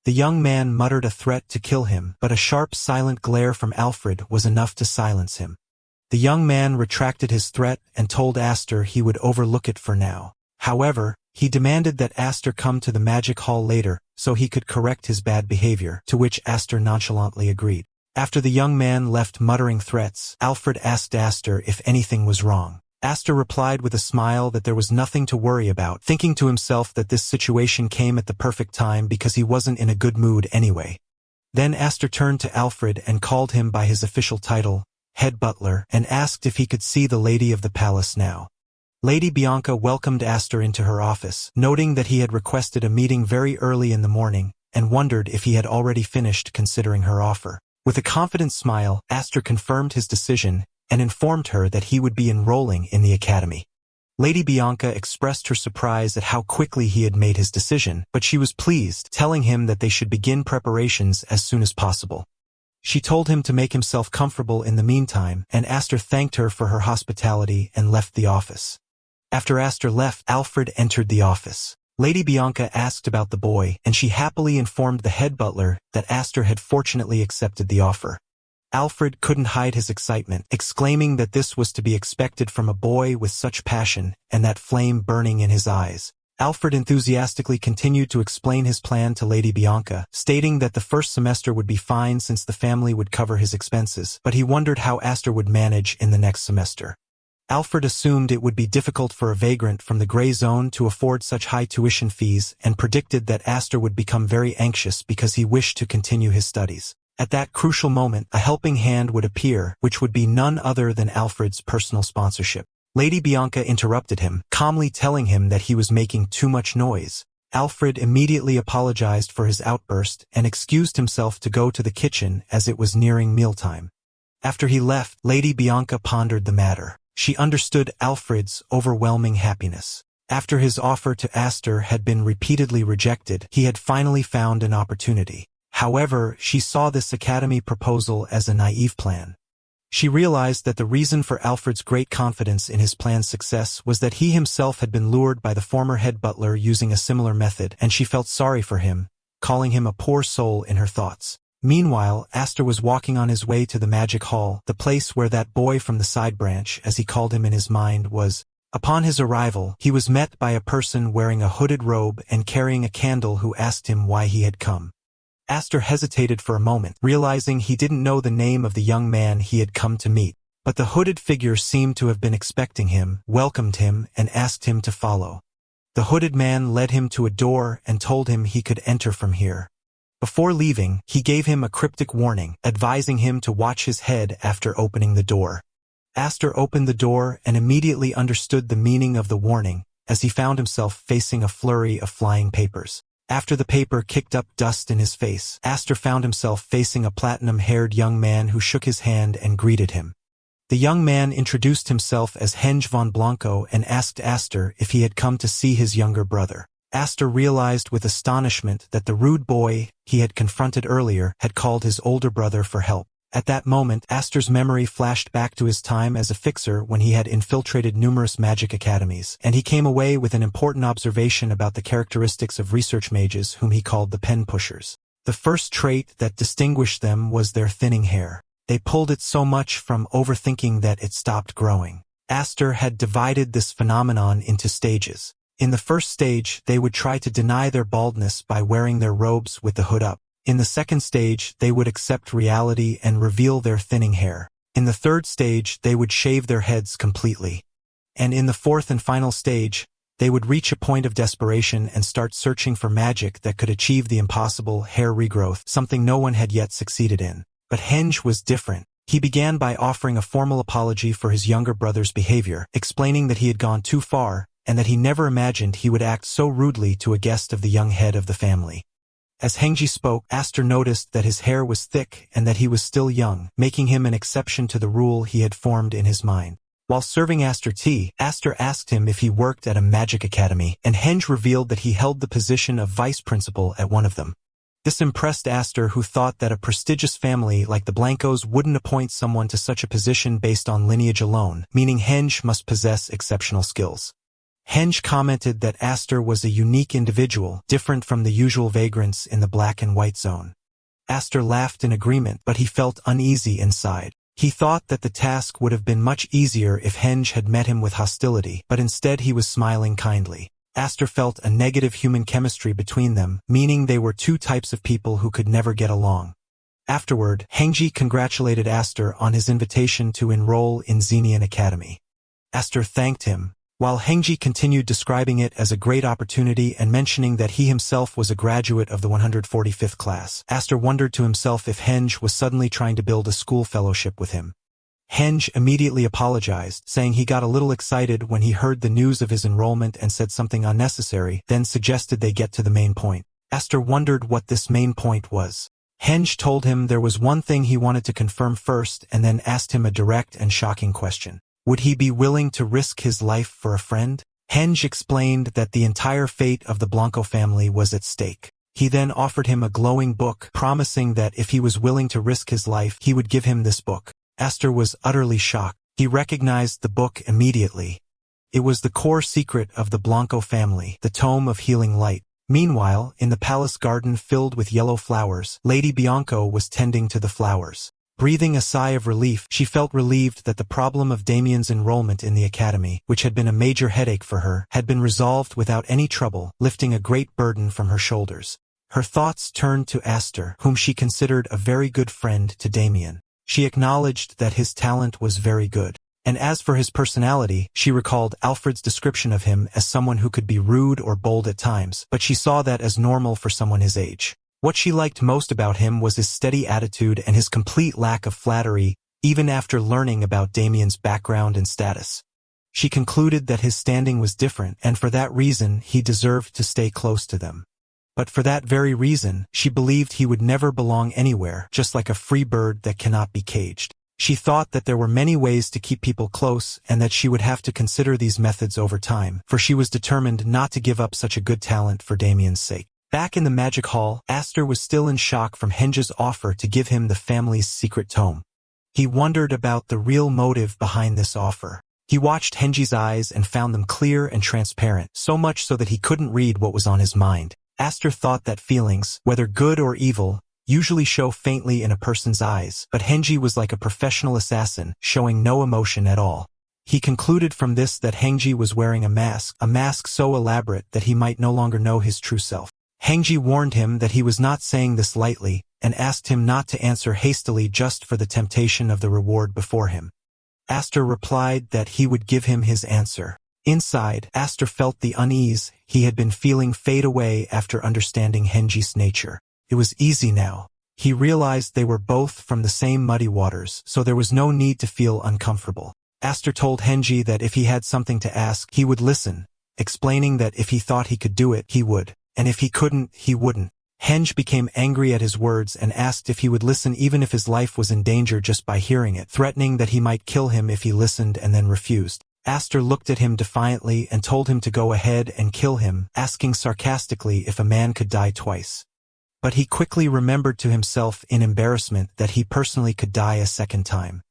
The young man muttered a threat to kill him, but a sharp silent glare from Alfred was enough to silence him. The young man retracted his threat and told Aster he would overlook it for now. However, he demanded that Aster come to the magic hall later so he could correct his bad behavior, to which Aster nonchalantly agreed. After the young man left muttering threats, Alfred asked Aster if anything was wrong. Aster replied with a smile that there was nothing to worry about, thinking to himself that this situation came at the perfect time because he wasn't in a good mood anyway. Then Aster turned to Alfred and called him by his official title, head butler, and asked if he could see the lady of the palace now. Lady Bianca welcomed Aster into her office, noting that he had requested a meeting very early in the morning, and wondered if he had already finished considering her offer. With a confident smile, Aster confirmed his decision and informed her that he would be enrolling in the academy. Lady Bianca expressed her surprise at how quickly he had made his decision, but she was pleased, telling him that they should begin preparations as soon as possible. She told him to make himself comfortable in the meantime, and Aster thanked her for her hospitality and left the office. After Aster left, Alfred entered the office. Lady Bianca asked about the boy, and she happily informed the head butler that Aster had fortunately accepted the offer. Alfred couldn't hide his excitement, exclaiming that this was to be expected from a boy with such passion and that flame burning in his eyes. Alfred enthusiastically continued to explain his plan to Lady Bianca, stating that the first semester would be fine since the family would cover his expenses, but he wondered how Aster would manage in the next semester. Alfred assumed it would be difficult for a vagrant from the gray zone to afford such high tuition fees and predicted that Aster would become very anxious because he wished to continue his studies. At that crucial moment, a helping hand would appear, which would be none other than Alfred's personal sponsorship. Lady Bianca interrupted him, calmly telling him that he was making too much noise. Alfred immediately apologized for his outburst and excused himself to go to the kitchen as it was nearing mealtime. After he left, Lady Bianca pondered the matter. She understood Alfred's overwhelming happiness. After his offer to Aster had been repeatedly rejected, he had finally found an opportunity. However, she saw this academy proposal as a naive plan. She realized that the reason for Alfred's great confidence in his plan's success was that he himself had been lured by the former head butler using a similar method, and she felt sorry for him, calling him a poor soul in her thoughts. Meanwhile, Aster was walking on his way to the magic hall, the place where that boy from the side branch, as he called him in his mind, was. Upon his arrival, he was met by a person wearing a hooded robe and carrying a candle who asked him why he had come. Aster hesitated for a moment, realizing he didn't know the name of the young man he had come to meet, but the hooded figure seemed to have been expecting him, welcomed him, and asked him to follow. The hooded man led him to a door and told him he could enter from here. Before leaving, he gave him a cryptic warning, advising him to watch his head after opening the door. Aster opened the door and immediately understood the meaning of the warning, as he found himself facing a flurry of flying papers. After the paper kicked up dust in his face, Aster found himself facing a platinum-haired young man who shook his hand and greeted him. The young man introduced himself as Henge von Blanco and asked Aster if he had come to see his younger brother. Aster realized with astonishment that the rude boy he had confronted earlier had called his older brother for help. At that moment, Aster's memory flashed back to his time as a fixer when he had infiltrated numerous magic academies, and he came away with an important observation about the characteristics of research mages whom he called the pen pushers. The first trait that distinguished them was their thinning hair. They pulled it so much from overthinking that it stopped growing. Aster had divided this phenomenon into stages. In the first stage, they would try to deny their baldness by wearing their robes with the hood up. In the second stage, they would accept reality and reveal their thinning hair. In the third stage, they would shave their heads completely. And in the fourth and final stage, they would reach a point of desperation and start searching for magic that could achieve the impossible hair regrowth, something no one had yet succeeded in. But Henge was different. He began by offering a formal apology for his younger brother's behavior, explaining that he had gone too far, and that he never imagined he would act so rudely to a guest of the young head of the family. As Henge spoke, Aster noticed that his hair was thick and that he was still young, making him an exception to the rule he had formed in his mind. While serving Aster tea, Aster asked him if he worked at a magic academy, and Henge revealed that he held the position of vice principal at one of them. This impressed Aster, who thought that a prestigious family like the Blancos wouldn't appoint someone to such a position based on lineage alone, meaning Henge must possess exceptional skills. Henge commented that Aster was a unique individual, different from the usual vagrants in the black and white zone. Aster laughed in agreement, but he felt uneasy inside. He thought that the task would have been much easier if Henge had met him with hostility, but instead he was smiling kindly. Aster felt a negative human chemistry between them, meaning they were two types of people who could never get along. Afterward, Henge congratulated Aster on his invitation to enroll in Xenian Academy. Aster thanked him, while Hengji continued describing it as a great opportunity and mentioning that he himself was a graduate of the 145th class. Aster wondered to himself if Henge was suddenly trying to build a school fellowship with him. Henge immediately apologized, saying he got a little excited when he heard the news of his enrollment and said something unnecessary, then suggested they get to the main point. Aster wondered what this main point was. Henge told him there was one thing he wanted to confirm first and then asked him a direct and shocking question. Would he be willing to risk his life for a friend? Henge explained that the entire fate of the Blanco family was at stake. He then offered him a glowing book, promising that if he was willing to risk his life, he would give him this book. Aster was utterly shocked. He recognized the book immediately. It was the core secret of the Blanco family, the Tome of Healing Light. Meanwhile, in the palace garden filled with yellow flowers, Lady Bianco was tending to the flowers. Breathing a sigh of relief, she felt relieved that the problem of Damien's enrollment in the academy, which had been a major headache for her, had been resolved without any trouble, lifting a great burden from her shoulders. Her thoughts turned to Aster, whom she considered a very good friend to Damien. She acknowledged that his talent was very good. And as for his personality, she recalled Alfred's description of him as someone who could be rude or bold at times, but she saw that as normal for someone his age. What she liked most about him was his steady attitude and his complete lack of flattery, even after learning about Damien's background and status. She concluded that his standing was different, and for that reason he deserved to stay close to them. But for that very reason, she believed he would never belong anywhere, just like a free bird that cannot be caged. She thought that there were many ways to keep people close and that she would have to consider these methods over time, for she was determined not to give up such a good talent for Damien's sake. Back in the magic hall, Aster was still in shock from Henge's offer to give him the family's secret tome. He wondered about the real motive behind this offer. He watched Henge's eyes and found them clear and transparent, so much so that he couldn't read what was on his mind. Aster thought that feelings, whether good or evil, usually show faintly in a person's eyes, but Henge was like a professional assassin, showing no emotion at all. He concluded from this that Henge was wearing a mask so elaborate that he might no longer know his true self. Henge warned him that he was not saying this lightly, and asked him not to answer hastily just for the temptation of the reward before him. Aster replied that he would give him his answer. Inside, Aster felt the unease he had been feeling fade away after understanding Henge's nature. It was easy now. He realized they were both from the same muddy waters, so there was no need to feel uncomfortable. Aster told Henge that if he had something to ask, he would listen, explaining that if he thought he could do it, he would, and if he couldn't, he wouldn't. Henge became angry at his words and asked if he would listen even if his life was in danger just by hearing it, threatening that he might kill him if he listened and then refused. Aster looked at him defiantly and told him to go ahead and kill him, asking sarcastically if a man could die twice. But he quickly remembered to himself in embarrassment that he personally could die a second time.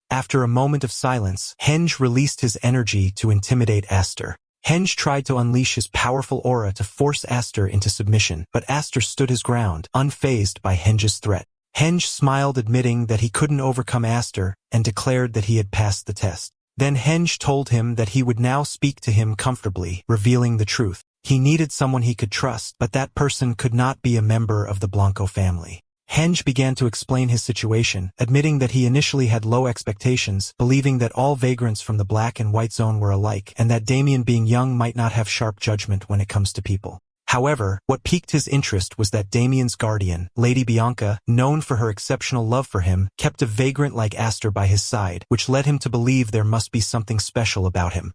After a moment of silence, Henge released his energy to intimidate Aster. Henge tried to unleash his powerful aura to force Aster into submission, but Aster stood his ground, unfazed by Henge's threat. Henge smiled, admitting that he couldn't overcome Aster, and declared that he had passed the test. Then Henge told him that he would now speak to him comfortably, revealing the truth. He needed someone he could trust, but that person could not be a member of the Blanco family. Henge began to explain his situation, admitting that he initially had low expectations, believing that all vagrants from the Black and White Zone were alike, and that Damien being young might not have sharp judgment when it comes to people. However, what piqued his interest was that Damien's guardian, Lady Bianca, known for her exceptional love for him, kept a vagrant like Aster by his side, which led him to believe there must be something special about him.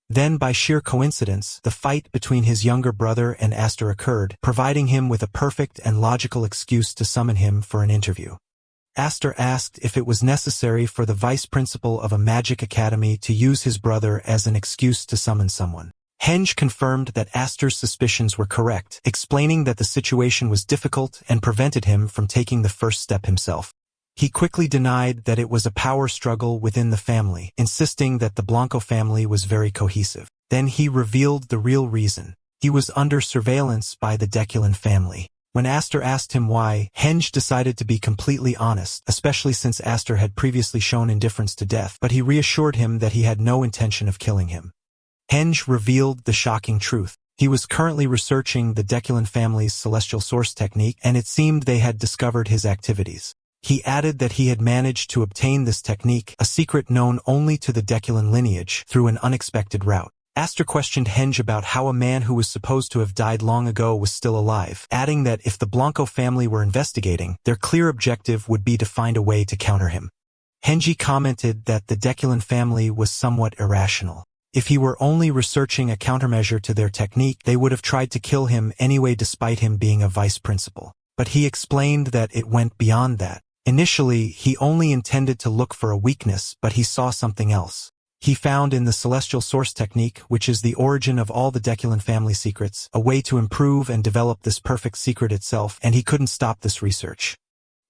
Then, by sheer coincidence, the fight between his younger brother and Aster occurred, providing him with a perfect and logical excuse to summon him for an interview. Aster asked if it was necessary for the vice principal of a magic academy to use his brother as an excuse to summon someone. Henge confirmed that Aster's suspicions were correct, explaining that the situation was difficult and prevented him from taking the first step himself. He quickly denied that it was a power struggle within the family, insisting that the Blanco family was very cohesive. Then he revealed the real reason. He was under surveillance by the Deculan family. When Aster asked him why, Henge decided to be completely honest, especially since Aster had previously shown indifference to death, but he reassured him that he had no intention of killing him. Henge revealed the shocking truth. He was currently researching the Deculan family's celestial source technique, and it seemed they had discovered his activities. He added that he had managed to obtain this technique, a secret known only to the Deculan lineage, through an unexpected route. Astor questioned Henge about how a man who was supposed to have died long ago was still alive, adding that if the Blanco family were investigating, their clear objective would be to find a way to counter him. Henge commented that the Deculan family was somewhat irrational. If he were only researching a countermeasure to their technique, they would have tried to kill him anyway despite him being a vice principal. But he explained that it went beyond that. Initially, he only intended to look for a weakness, but he saw something else. He found in the Celestial Source technique, which is the origin of all the Deculan family secrets, a way to improve and develop this perfect secret itself, and he couldn't stop this research.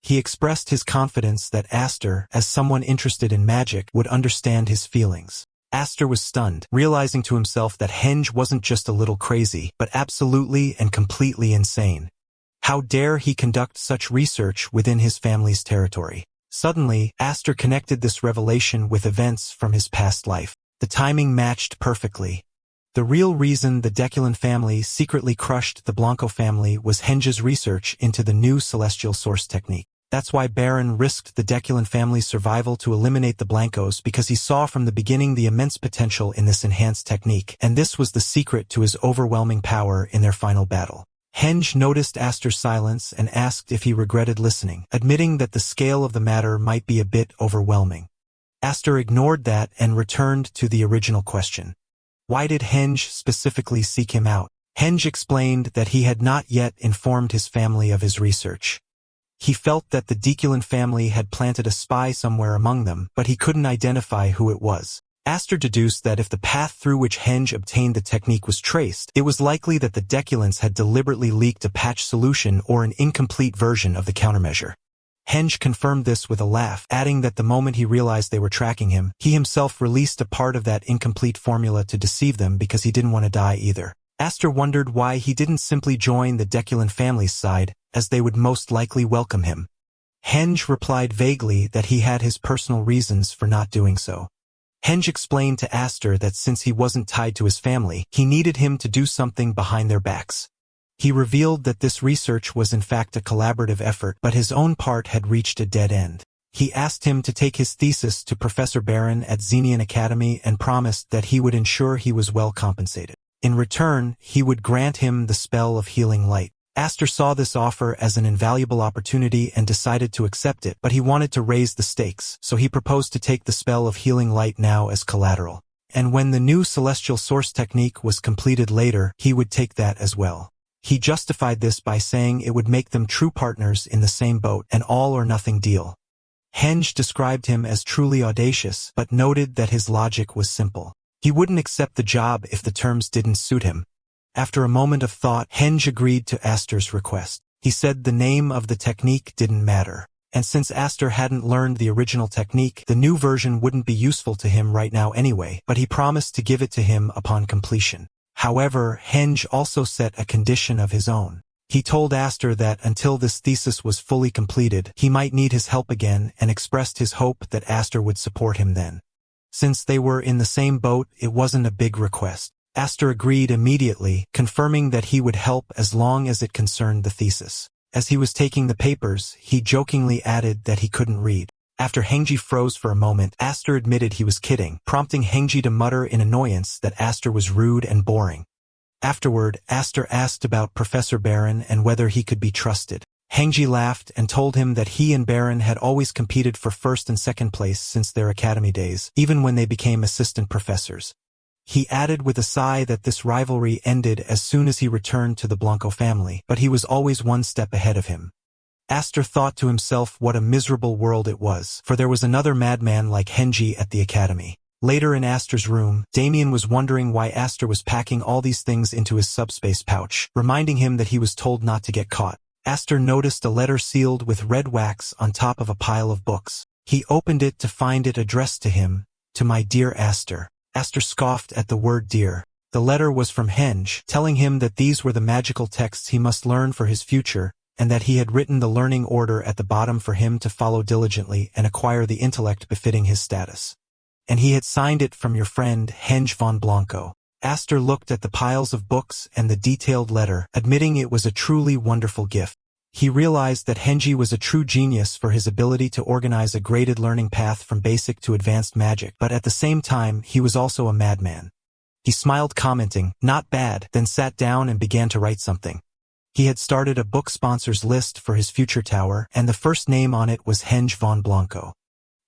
He expressed his confidence that Astor, as someone interested in magic, would understand his feelings. Astor was stunned, realizing to himself that Henge wasn't just a little crazy, but absolutely and completely insane. How dare he conduct such research within his family's territory? Suddenly, Astor connected this revelation with events from his past life. The timing matched perfectly. The real reason the Deculan family secretly crushed the Blanco family was Henge's research into the new Celestial Source technique. That's why Baron risked the Deculan family's survival to eliminate the Blancos, because he saw from the beginning the immense potential in this enhanced technique, and this was the secret to his overwhelming power in their final battle. Henge noticed Astor's silence and asked if he regretted listening, admitting that the scale of the matter might be a bit overwhelming. Astor ignored that and returned to the original question. Why did Henge specifically seek him out? Henge explained that he had not yet informed his family of his research. He felt that the Deculan family had planted a spy somewhere among them, but he couldn't identify who it was. Astor deduced that if the path through which Henge obtained the technique was traced, it was likely that the Deculans had deliberately leaked a patch solution or an incomplete version of the countermeasure. Henge confirmed this with a laugh, adding that the moment he realized they were tracking him, he himself released a part of that incomplete formula to deceive them because he didn't want to die either. Astor wondered why he didn't simply join the Deculan family's side, as they would most likely welcome him. Henge replied vaguely that he had his personal reasons for not doing so. Henge explained to Astor that since he wasn't tied to his family, he needed him to do something behind their backs. He revealed that this research was in fact a collaborative effort, but his own part had reached a dead end. He asked him to take his thesis to Professor Baron at Xenian Academy and promised that he would ensure he was well compensated. In return, he would grant him the spell of healing light. Astor saw this offer as an invaluable opportunity and decided to accept it, but he wanted to raise the stakes, so he proposed to take the spell of healing light now as collateral. And when the new Celestial Source technique was completed later, he would take that as well. He justified this by saying it would make them true partners in the same boat, an all-or-nothing deal. Henge described him as truly audacious, but noted that his logic was simple. He wouldn't accept the job if the terms didn't suit him. After a moment of thought, Henge agreed to Astor's request. He said the name of the technique didn't matter, and since Astor hadn't learned the original technique, the new version wouldn't be useful to him right now anyway, but he promised to give it to him upon completion. However, Henge also set a condition of his own. He told Astor that until this thesis was fully completed, he might need his help again and expressed his hope that Astor would support him then. Since they were in the same boat, it wasn't a big request. Astor agreed immediately, confirming that he would help as long as it concerned the thesis. As he was taking the papers, he jokingly added that he couldn't read. After Henge froze for a moment, Astor admitted he was kidding, prompting Henge to mutter in annoyance that Astor was rude and boring. Afterward, Astor asked about Professor Baron and whether he could be trusted. Henge laughed and told him that he and Baron had always competed for first and second place since their academy days, even when they became assistant professors. He added with a sigh that this rivalry ended as soon as he returned to the Blanco family, but he was always one step ahead of him. Astor thought to himself what a miserable world it was, for there was another madman like Henge at the academy. Later in Astor's room, Damien was wondering why Astor was packing all these things into his subspace pouch, reminding him that he was told not to get caught. Astor noticed a letter sealed with red wax on top of a pile of books. He opened it to find it addressed to him, "To my dear Astor." Astor scoffed at the word dear. The letter was from Henge, telling him that these were the magical texts he must learn for his future, and that he had written the learning order at the bottom for him to follow diligently and acquire the intellect befitting his status. And he had signed it from your friend, Henge von Blanco. Astor looked at the piles of books and the detailed letter, admitting it was a truly wonderful gift. He realized that Henji was a true genius for his ability to organize a graded learning path from basic to advanced magic, but at the same time he was also a madman. He smiled, commenting, "Not bad," then sat down and began to write something. He had started a book sponsors list for his future tower, and the first name on it was Henge von Blanco.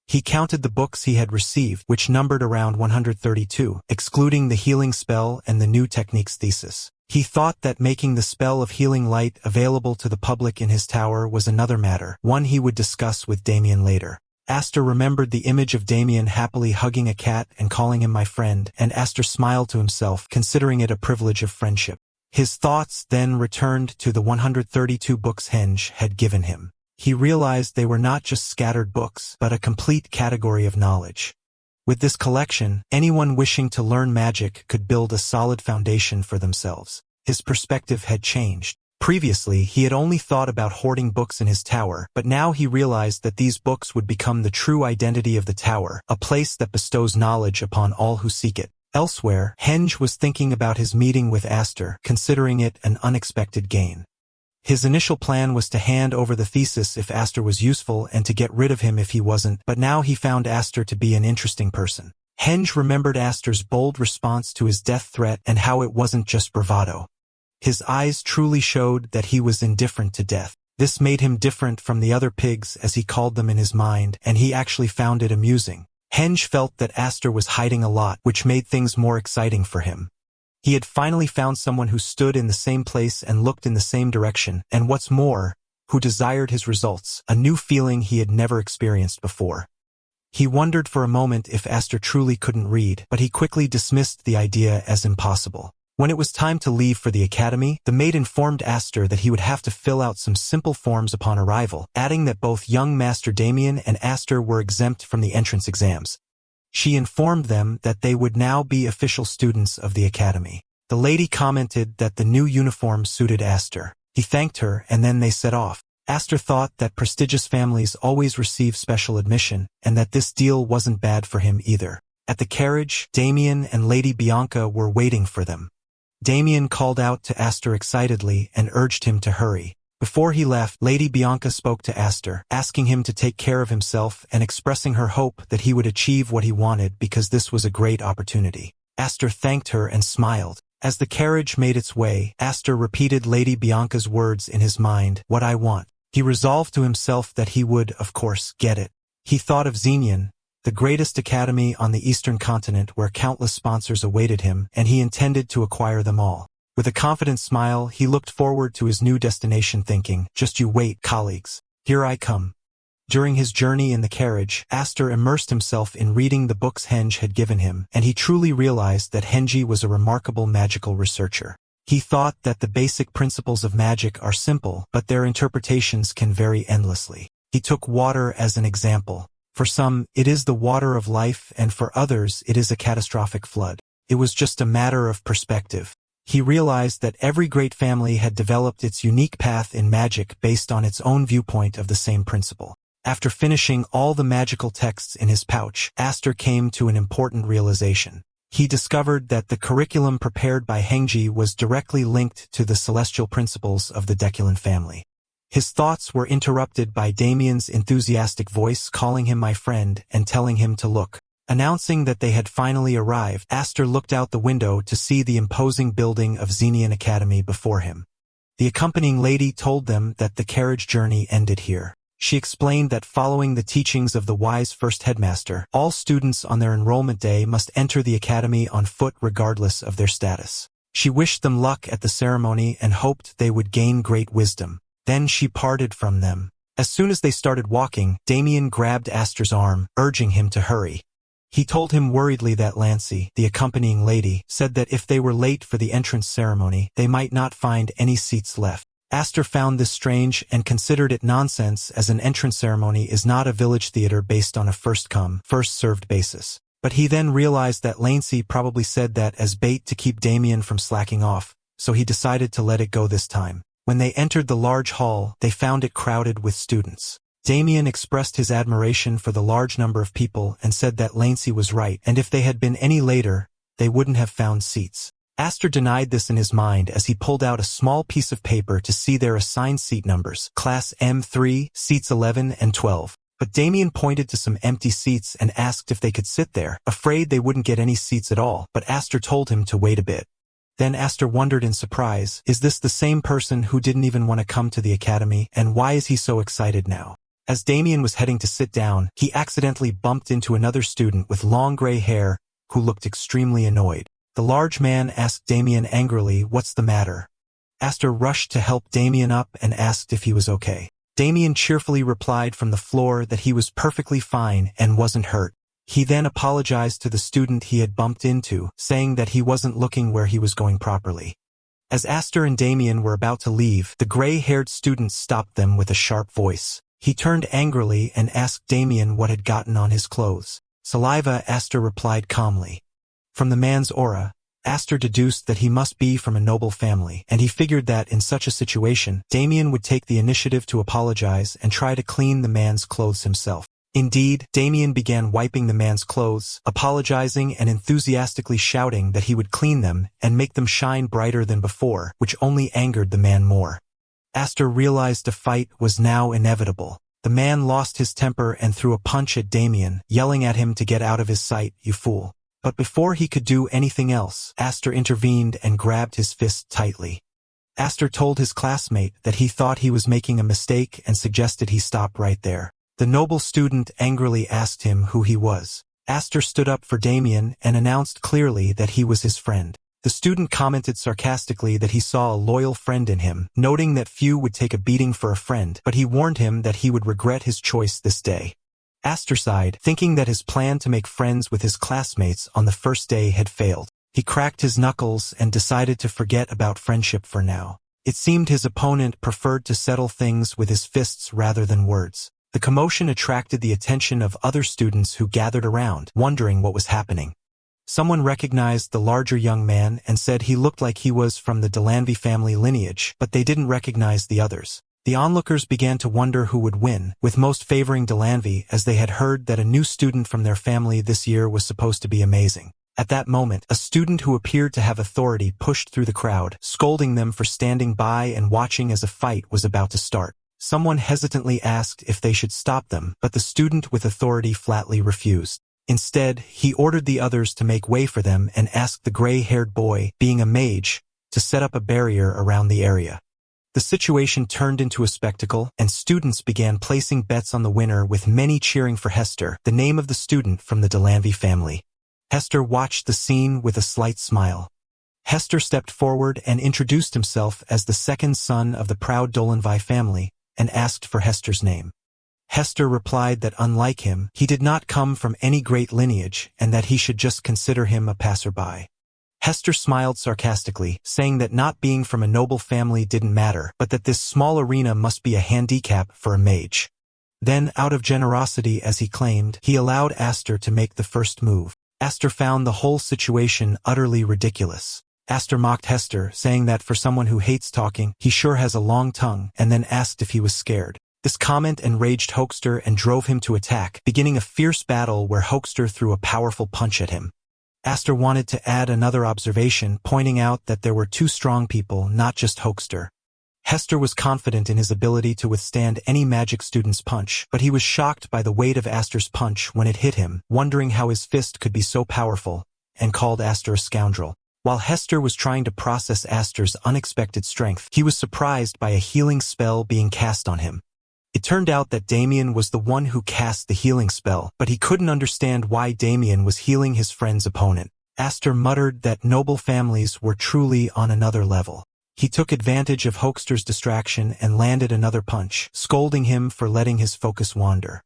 He counted the books he had received, which numbered around 132, excluding the healing spell and the new techniques thesis. He thought that making the spell of healing light available to the public in his tower was another matter, one he would discuss with Damien later. Astor remembered the image of Damien happily hugging a cat and calling him my friend, and Astor smiled to himself, considering it a privilege of friendship. His thoughts then returned to the 132 books Henge had given him. He realized they were not just scattered books, but a complete category of knowledge. With this collection, anyone wishing to learn magic could build a solid foundation for themselves. His perspective had changed. Previously, he had only thought about hoarding books in his tower, but now he realized that these books would become the true identity of the tower, a place that bestows knowledge upon all who seek it. Elsewhere, Henge was thinking about his meeting with Astor, considering it an unexpected gain. His initial plan was to hand over the thesis if Astor was useful and to get rid of him if he wasn't, but now he found Astor to be an interesting person. Henge remembered Astor's bold response to his death threat and how it wasn't just bravado. His eyes truly showed that he was indifferent to death. This made him different from the other pigs, as he called them in his mind, and he actually found it amusing. Henge felt that Astor was hiding a lot, which made things more exciting for him. He had finally found someone who stood in the same place and looked in the same direction, and what's more, who desired his results, a new feeling he had never experienced before. He wondered for a moment if Astor truly couldn't read, but he quickly dismissed the idea as impossible. When it was time to leave for the academy, the maid informed Astor that he would have to fill out some simple forms upon arrival, adding that both young Master Damien and Astor were exempt from the entrance exams. She informed them that they would now be official students of the academy. The lady commented that the new uniform suited Astor. He thanked her, and then they set off. Astor thought that prestigious families always receive special admission, and that this deal wasn't bad for him either. At the carriage, Damien and Lady Bianca were waiting for them. Damien called out to Astor excitedly and urged him to hurry. Before he left, Lady Bianca spoke to Astor, asking him to take care of himself and expressing her hope that he would achieve what he wanted because this was a great opportunity. Astor thanked her and smiled. As the carriage made its way, Astor repeated Lady Bianca's words in his mind, "What I want." He resolved to himself that he would, of course, get it. He thought of Xenian, the greatest academy on the eastern continent where countless sponsors awaited him, and he intended to acquire them all. With a confident smile, he looked forward to his new destination thinking, "Just you wait, colleagues. Here I come." During his journey in the carriage, Astor immersed himself in reading the books Henge had given him, and he truly realized that Henji was a remarkable magical researcher. He thought that the basic principles of magic are simple, but their interpretations can vary endlessly. He took water as an example. For some, it is the water of life, and for others, it is a catastrophic flood. It was just a matter of perspective. He realized that every great family had developed its unique path in magic based on its own viewpoint of the same principle. After finishing all the magical texts in his pouch, Astor came to an important realization. He discovered that the curriculum prepared by Henji was directly linked to the celestial principles of the Deculan family. His thoughts were interrupted by Damien's enthusiastic voice calling him my friend and telling him to look. Announcing that they had finally arrived, Astor looked out the window to see the imposing building of Xenian Academy before him. The accompanying lady told them that the carriage journey ended here. She explained that following the teachings of the wise first headmaster, all students on their enrollment day must enter the academy on foot regardless of their status. She wished them luck at the ceremony and hoped they would gain great wisdom. Then she parted from them. As soon as they started walking, Damien grabbed Astor's arm, urging him to hurry. He told him worriedly that Lancy, the accompanying lady, said that if they were late for the entrance ceremony, they might not find any seats left. Astor found this strange and considered it nonsense, as an entrance ceremony is not a village theater based on a first-come, first-served basis. But he then realized that Lancy probably said that as bait to keep Damien from slacking off, so he decided to let it go this time. When they entered the large hall, they found it crowded with students. Damien expressed his admiration for the large number of people and said that Lancy was right, and if they had been any later, they wouldn't have found seats. Damien denied this in his mind as he pulled out a small piece of paper to see their assigned seat numbers, Class M3, seats 11 and 12. But Damien pointed to some empty seats and asked if they could sit there, afraid they wouldn't get any seats at all, but Astor told him to wait a bit. Then Astor wondered in surprise, is this the same person who didn't even want to come to the academy, and why is he so excited now? As Damien was heading to sit down, he accidentally bumped into another student with long gray hair who looked extremely annoyed. The large man asked Damien angrily, "What's the matter?" Astor rushed to help Damien up and asked if he was okay. Damien cheerfully replied from the floor that he was perfectly fine and wasn't hurt. He then apologized to the student he had bumped into, saying that he wasn't looking where he was going properly. As Astor and Damien were about to leave, the gray-haired student stopped them with a sharp voice. He turned angrily and asked Damien what had gotten on his clothes. "Saliva," Astor replied calmly. From the man's aura, Astor deduced that he must be from a noble family, and he figured that in such a situation, Damien would take the initiative to apologize and try to clean the man's clothes himself. Indeed, Damien began wiping the man's clothes, apologizing and enthusiastically shouting that he would clean them and make them shine brighter than before, which only angered the man more. Astor realized a fight was now inevitable. The man lost his temper and threw a punch at Damien, yelling at him to get out of his sight, "You fool." But before he could do anything else, Astor intervened and grabbed his fist tightly. Astor told his classmate that he thought he was making a mistake and suggested he stop right there. The noble student angrily asked him who he was. Astor stood up for Damien and announced clearly that he was his friend. The student commented sarcastically that he saw a loyal friend in him, noting that few would take a beating for a friend, but he warned him that he would regret his choice this day. Astor sighed, thinking that his plan to make friends with his classmates on the first day had failed. He cracked his knuckles and decided to forget about friendship for now. It seemed his opponent preferred to settle things with his fists rather than words. The commotion attracted the attention of other students who gathered around, wondering what was happening. Someone recognized the larger young man and said he looked like he was from the Delanvey family lineage, but they didn't recognize the others. The onlookers began to wonder who would win, with most favoring Delanvey as they had heard that a new student from their family this year was supposed to be amazing. At that moment, a student who appeared to have authority pushed through the crowd, scolding them for standing by and watching as a fight was about to start. Someone hesitantly asked if they should stop them, but the student with authority flatly refused. Instead, he ordered the others to make way for them and asked the gray-haired boy, being a mage, to set up a barrier around the area. The situation turned into a spectacle, and students began placing bets on the winner, with many cheering for Hester, the name of the student from the Delanvey family. Hester watched the scene with a slight smile. Hester stepped forward and introduced himself as the second son of the proud Delanvey family, and asked for Hester's name. Hester replied that unlike him, he did not come from any great lineage and that he should just consider him a passerby. Hester smiled sarcastically, saying that not being from a noble family didn't matter, but that this small arena must be a handicap for a mage. Then, out of generosity as he claimed, he allowed Astor to make the first move. Astor found the whole situation utterly ridiculous. Astor mocked Hester, saying that for someone who hates talking, he sure has a long tongue, and then asked if he was scared. This comment enraged Hoekster and drove him to attack, beginning a fierce battle where Hoekster threw a powerful punch at him. Astor wanted to add another observation, pointing out that there were two strong people, not just Hoekster. Hester was confident in his ability to withstand any magic student's punch, but he was shocked by the weight of Astor's punch when it hit him, wondering how his fist could be so powerful, and called Astor a scoundrel. While Hester was trying to process Astor's unexpected strength, he was surprised by a healing spell being cast on him. It turned out that Damien was the one who cast the healing spell, but he couldn't understand why Damien was healing his friend's opponent. Astor muttered that noble families were truly on another level. He took advantage of Hoekster's distraction and landed another punch, scolding him for letting his focus wander.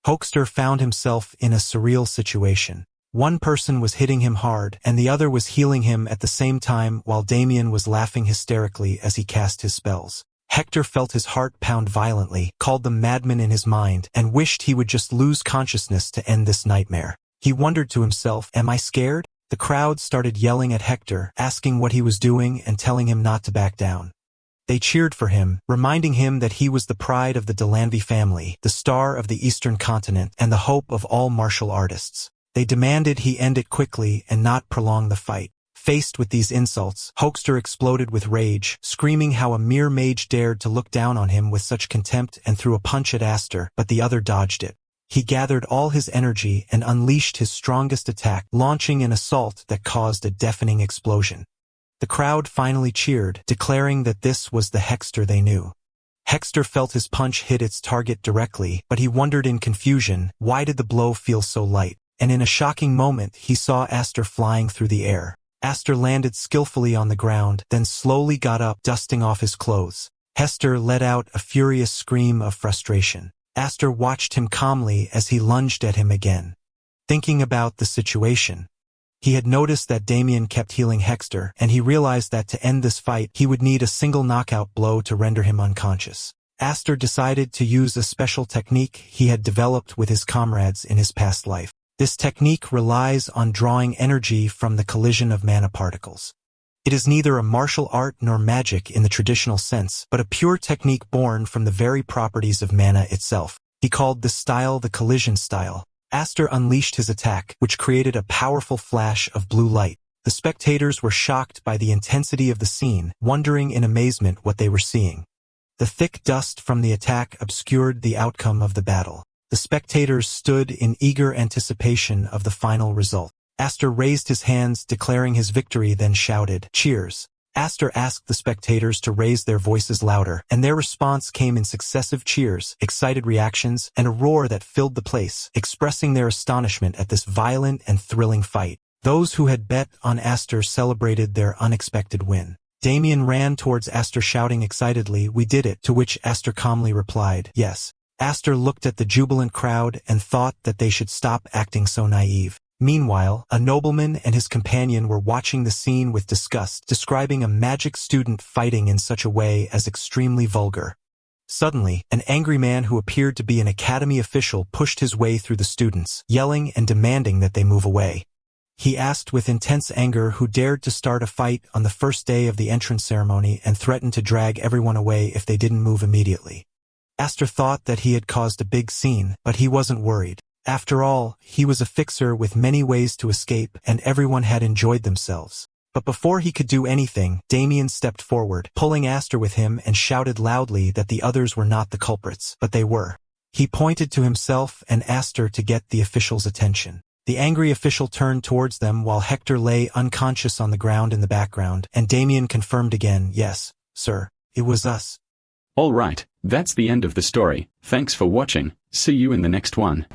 Hoekster found himself in a surreal situation. One person was hitting him hard, and the other was healing him at the same time, while Damien was laughing hysterically as he cast his spells. Hector felt his heart pound violently, called them madmen in his mind, and wished he would just lose consciousness to end this nightmare. He wondered to himself, "Am I scared?" The crowd started yelling at Hector, asking what he was doing and telling him not to back down. They cheered for him, reminding him that he was the pride of the Delanvey family, the star of the Eastern continent, and the hope of all martial artists. They demanded he end it quickly and not prolong the fight. Faced with these insults, Hoekster exploded with rage, screaming how a mere mage dared to look down on him with such contempt and threw a punch at Aster, but the other dodged it. He gathered all his energy and unleashed his strongest attack, launching an assault that caused a deafening explosion. The crowd finally cheered, declaring that this was the Hoekster they knew. Hoekster felt his punch hit its target directly, but he wondered in confusion, why did the blow feel so light? And in a shocking moment, he saw Aster flying through the air. Aster landed skillfully on the ground, then slowly got up, dusting off his clothes. Hoekster let out a furious scream of frustration. Aster watched him calmly as he lunged at him again. Thinking about the situation, he had noticed that Damien kept healing Hoekster, and he realized that to end this fight, he would need a single knockout blow to render him unconscious. Aster decided to use a special technique he had developed with his comrades in his past life. This technique relies on drawing energy from the collision of mana particles. It is neither a martial art nor magic in the traditional sense, but a pure technique born from the very properties of mana itself. He called this style the collision style. Aster unleashed his attack, which created a powerful flash of blue light. The spectators were shocked by the intensity of the scene, wondering in amazement what they were seeing. The thick dust from the attack obscured the outcome of the battle. The spectators stood in eager anticipation of the final result. Aster raised his hands, declaring his victory, then shouted, "Cheers!" Aster asked the spectators to raise their voices louder, and their response came in successive cheers, excited reactions, and a roar that filled the place, expressing their astonishment at this violent and thrilling fight. Those who had bet on Aster celebrated their unexpected win. Damien ran towards Aster shouting excitedly, "We did it," to which Aster calmly replied, "Yes." Aster looked at the jubilant crowd and thought that they should stop acting so naive. Meanwhile, a nobleman and his companion were watching the scene with disgust, describing a magic student fighting in such a way as extremely vulgar. Suddenly, an angry man who appeared to be an academy official pushed his way through the students, yelling and demanding that they move away. He asked with intense anger who dared to start a fight on the first day of the entrance ceremony and threatened to drag everyone away if they didn't move immediately. Aster thought that he had caused a big scene, but he wasn't worried. After all, he was a fixer with many ways to escape, and everyone had enjoyed themselves. But before he could do anything, Damien stepped forward, pulling Aster with him, and shouted loudly that the others were not the culprits, but they were. He pointed to himself and Aster to get the official's attention. The angry official turned towards them while Hoekster lay unconscious on the ground in the background, and Damien confirmed again, "Yes, sir, it was us." Alright, that's the end of the story. Thanks for watching. See you in the next one.